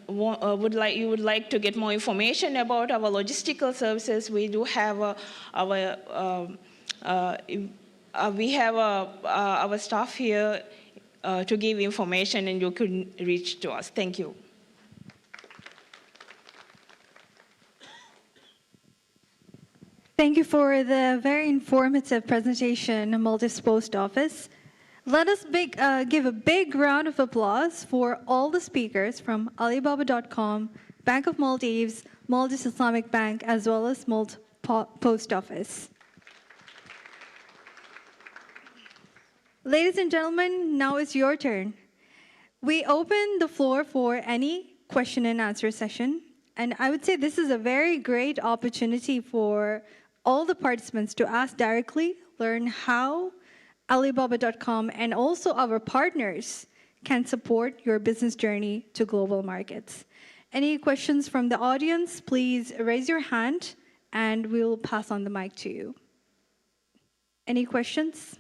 would like to get more information about our logistical services. We do have our staff here to give information, and you can reach to us. Thank you. Thank you for the very informative presentation, Maldives Post Office. Let us give a big round of applause for all the speakers from Alibaba.com, Bank of Maldives, Maldives Islamic Bank, as well as Maldives Post Office. Ladies and gentlemen, now it's your turn. We open the floor for any question and answer session. And I would say this is a very great opportunity for all the participants to ask directly, learn how Alibaba.com and also our partners can support your business journey to global markets. Any questions from the audience, please raise your hand and we'll pass on the mic to you. Any questions?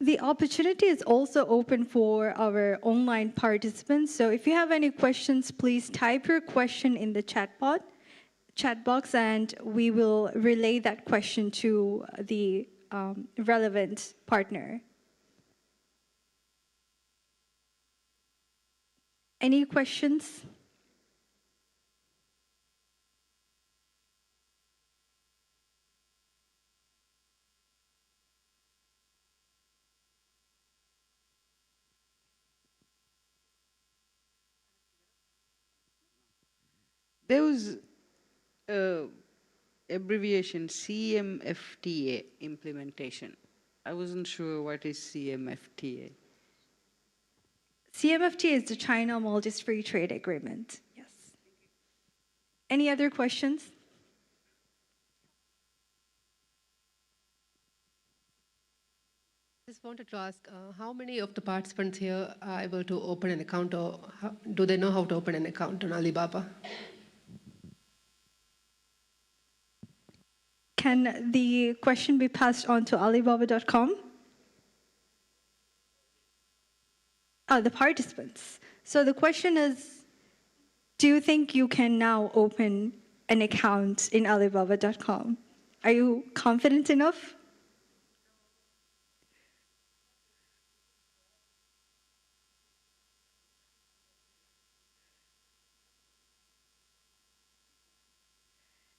The opportunity is also open for our online participants. So if you have any questions, please type your question in the chat box, and we will relay that question to the relevant partner. Any questions? There was abbreviation CMFTA implementation. I wasn't sure what is CMFTA. CMFTA is the China-Maldives Free Trade Agreement. Yes. Any other questions? Just wanted to ask, how many of the participants here are able to open an account, or do they know how to open an account on Alibaba? Can the question be passed on to Alibaba.com? The participants. So the question is, do you think you can now open an account in Alibaba.com? Are you confident enough?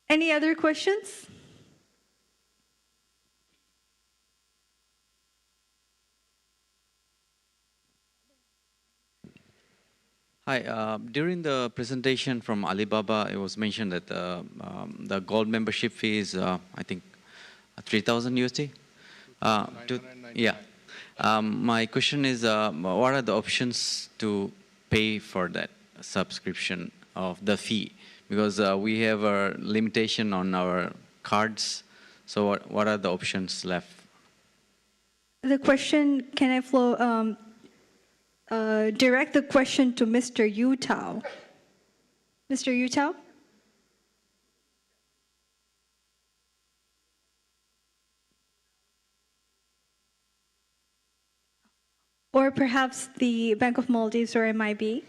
Any other questions? Hi. During the presentation from Alibaba, it was mentioned that the gold membership fee is, I think, 3,000 USD. Yeah. My question is, what are the options to pay for that subscription of the fee? Because we have a limitation on our cards. So what are the options left? The question, can I direct the question to Mr. Yu Tao. Mr. Yu Tao? Or perhaps the Bank of Maldives or MIB?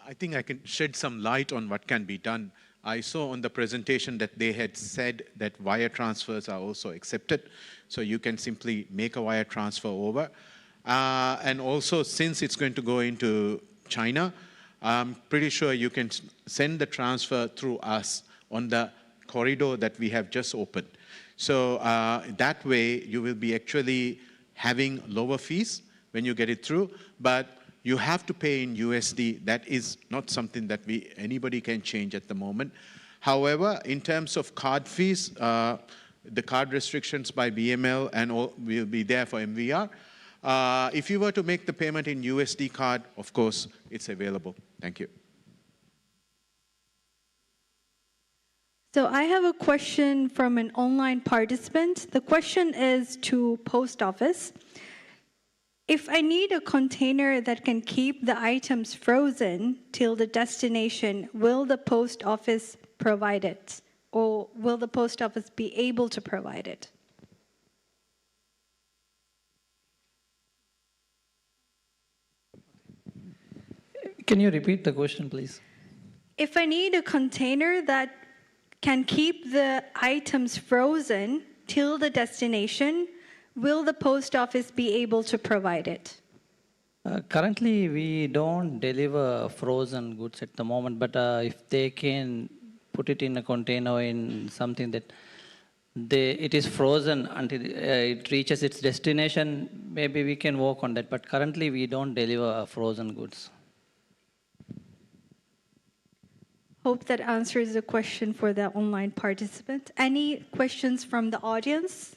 I think I can shed some light on what can be done. I saw on the presentation that they had said that wire transfers are also accepted. So you can simply make a wire transfer over. And also, since it's going to go into China, I'm pretty sure you can send the transfer through us on the corridor that we have just opened. So that way, you will be actually having lower fees when you get it through. But you have to pay in USD. That is not something that anybody can change at the moment. However, in terms of card fees, the card restrictions by BML and all will be there for MVR. If you were to make the payment in USD card, of course, it's available. Thank you. So I have a question from an online participant. The question is to Post Office. If I need a container that can keep the items frozen till the destination, will the post office provide it? Or will the post office be able to provide it? Can you repeat the question, please? If I need a container that can keep the items frozen till the destination, will the post office be able to provide it? Currently, we don't deliver frozen goods at the moment, but if they can put it in a container or in something that it is frozen until it reaches its destination, maybe we can work on that. But currently, we don't deliver frozen goods. Hope that answers the question for the online participant. Any questions from the audience?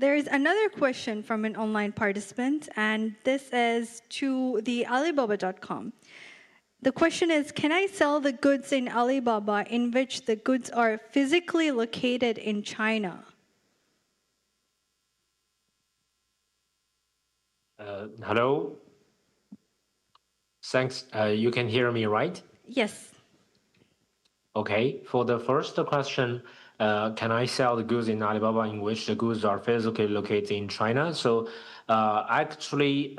There is another question from an online participant, and this is to the Alibaba.com. The question is, can I sell the goods in Alibaba in which the goods are physically located in China? Hello. Thanks. You can hear me, right? Yes. Okay. For the first question, can I sell the goods in Alibaba in which the goods are physically located in China? So actually,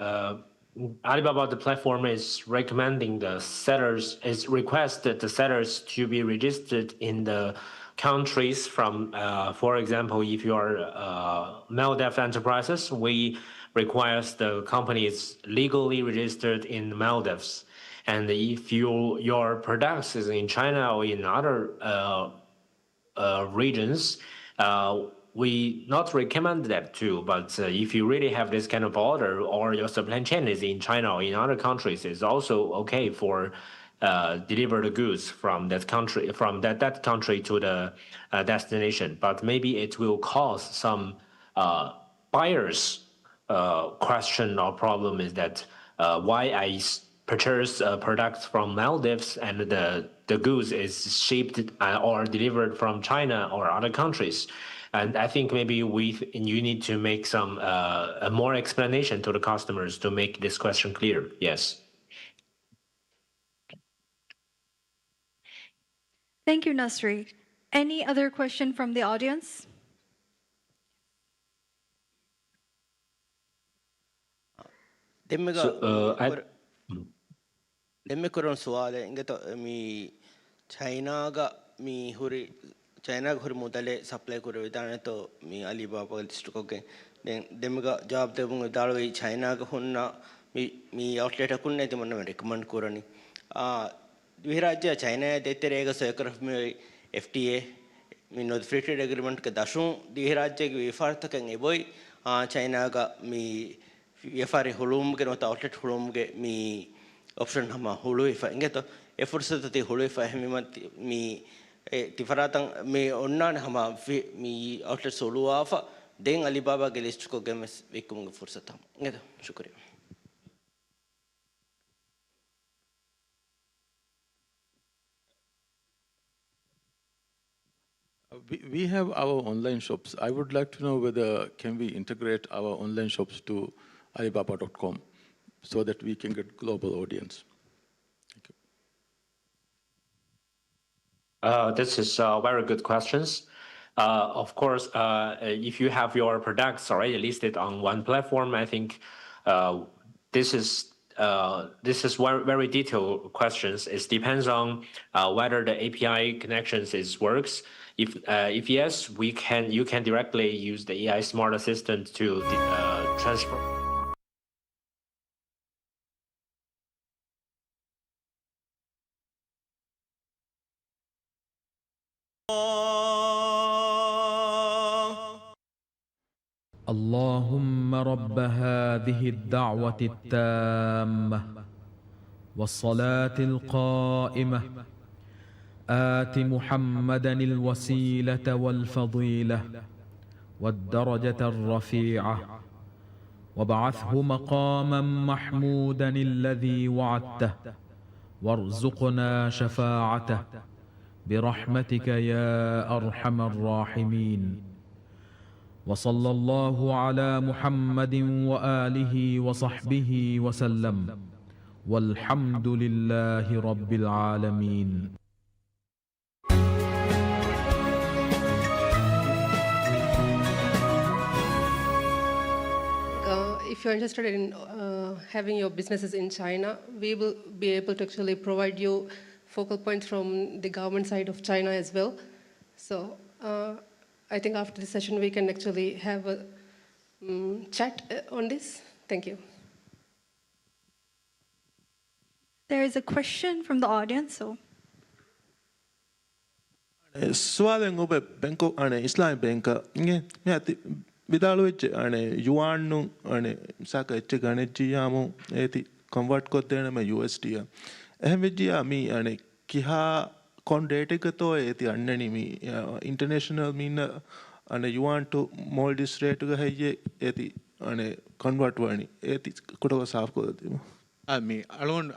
Alibaba, the platform, is recommending the sellers, is requested the sellers to be registered in the countries from, for example, if you are Maldives enterprises, we requires the companies legally registered in Maldives. And if your products is in China or in other regions, we not recommend that too. But if you really have this kind of order or your supply chain is in China or in other countries, it's also okay for deliver the goods from that country that country to the destination. But maybe it will cause some buyers question or problem is that why I purchase products from Maldives and the goods is shipped or delivered from China or other countries. And I think maybe you need to make some more explanation to the customers to make this question clear. Yes. Thank you, Nasri. Any other question from the audience? Demikoron suale ingeto mi China ga mi huri mudale supply kuru vidane to mi Alibaba district ke then demiga job debung dalwi China ga hunna mi outlet kunne te manna recommend kurani Vihirajya China deterega sekraf mi FTA mi no free trade agreement ke dashun Vihirajya ke vifarthaken eboi China ga mi Yafari hulum ke no outlet hulum ke mi option hama hulu ifa ingeto e fursata ti hulu ifa mi tifaratan mi onnan hama mi outlet solu afa den Alibaba ke list ko gemes vikum ge fursata ingeto shukriya. We have our online shops. I would like to know whether can we integrate our online shops to Alibaba.com so that we can get global audience. Thank you. This is very good questions. Of course, if you have your products already listed on one platform, I think this is very detailed questions. It depends on whether the API connections works. If yes, you can directly use the AI Smart Assistant to transfer. اللهم رب هذه الدعوة التامة والصلاة القائمة آت محمدا الوسيلة والفضيلة والدرجة الرفيعة وابعثه مقاما محمودا الذي وعدته وارزقنا شفاعته برحمتك يا أرحم الراحمين وصلى الله على محمد وآله وصحبه وسلم والحمد لله رب العالمين. If you're interested in having your businesses in China, we will be able to actually provide you focal points from the government side of China as well. So I think after this session, we can actually have chat on this? Thank you. There is a question from the audience, so. Swalen obe Bangkok Islamic bank විදාලු වෙච්ච යුවාන් නු සාක එච්ච ගණෙච්ච යාමු ඒති convert කොත් දෙන මේ USD එහෙම වෙජ්ජියා මී කිහා කොන් rate එක තෝ ඒති අන්නනි මී international මීන යුවාන් ටු මොල්ඩිස් rate එක හයියේ ඒති කන්වර්ට් වණි ඒති කොටව සාෆ් කොදතිම මී අලෝන්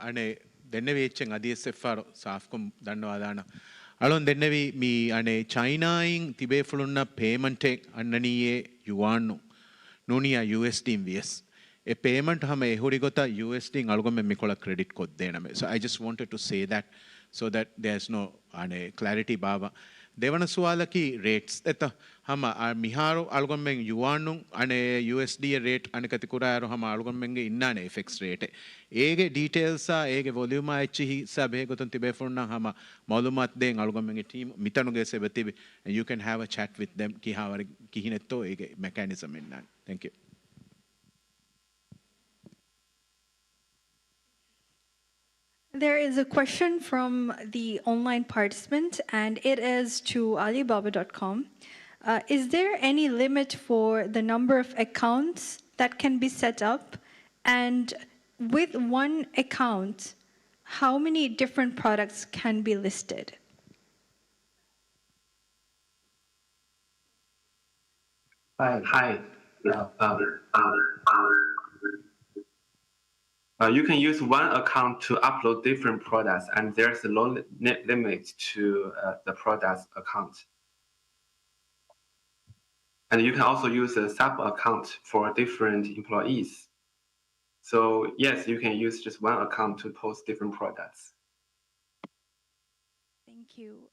දෙන්න වෙච්චෙන් අදිSFR සාෆ්කොම් දන්නවා දාන අලොන් දෙන්නවි මී චයිනායින් තිබේ ෆුළුන්න පේමන්ට් එක අන්නනියේ යුවාන්නු නෝනියා USD views a payment hame ehuri gota USD algome mikola credit code dename. So I just wanted to say that so that there's no clarity baba. Devana suwala ki rates eta hama miharu algome yuanu ane USD rate ane katikura aro hama algome innane FX rate. Ege details sa ege volume aichi sa be goton tibe forna hama malumat den algome team mitanu ge sebetibe and you can have a chat with them ki hawari kihinetto ege mechanism innan. Thank you. There is a question from the online participant, and it is to Alibaba.com. Is there any limit for the number of accounts that can be set up? And with one account, how many different products can be listed? Hi. You can use one account to upload different products, and there's a low limit to the product's account. And you can also use a sub-account for different employees. So yes, you can use just one account to post different products. Thank you.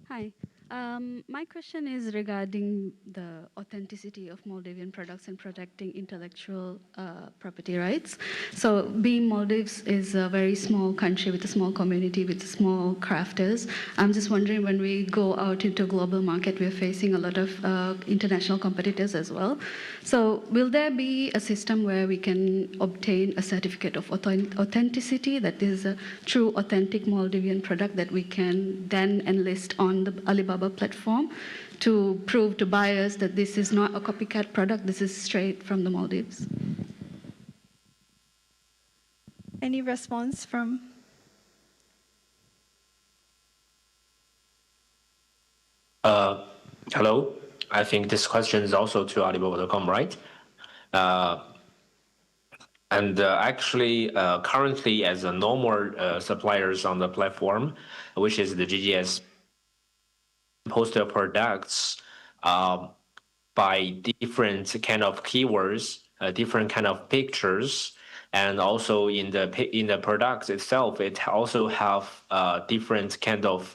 Hi. My question is regarding the authenticity of Maldivian products and protecting intellectual property rights. So being Maldives is a very small country with a small community, with small crafters, I'm just wondering, when we go out into a global market, we're facing a lot of international competitors as well. So will there be a system where we can obtain a certificate of authenticity that is a true authentic Maldivian product that we can then enlist on the Alibaba platform to prove to buyers that this is not a copycat product, this is straight from the Maldives? Any response from? Hello. I think this question is also to Alibaba.com, right? Actually, currently, as a normal suppliers on the platform, which is the GGS, post their products by different kind of keywords, different kind of pictures, and also in the products itself, it also have different kind of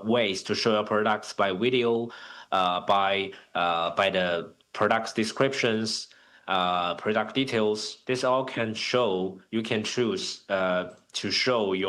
ways to show your products by video, by the products descriptions, product details. This all can show, you can choose to show your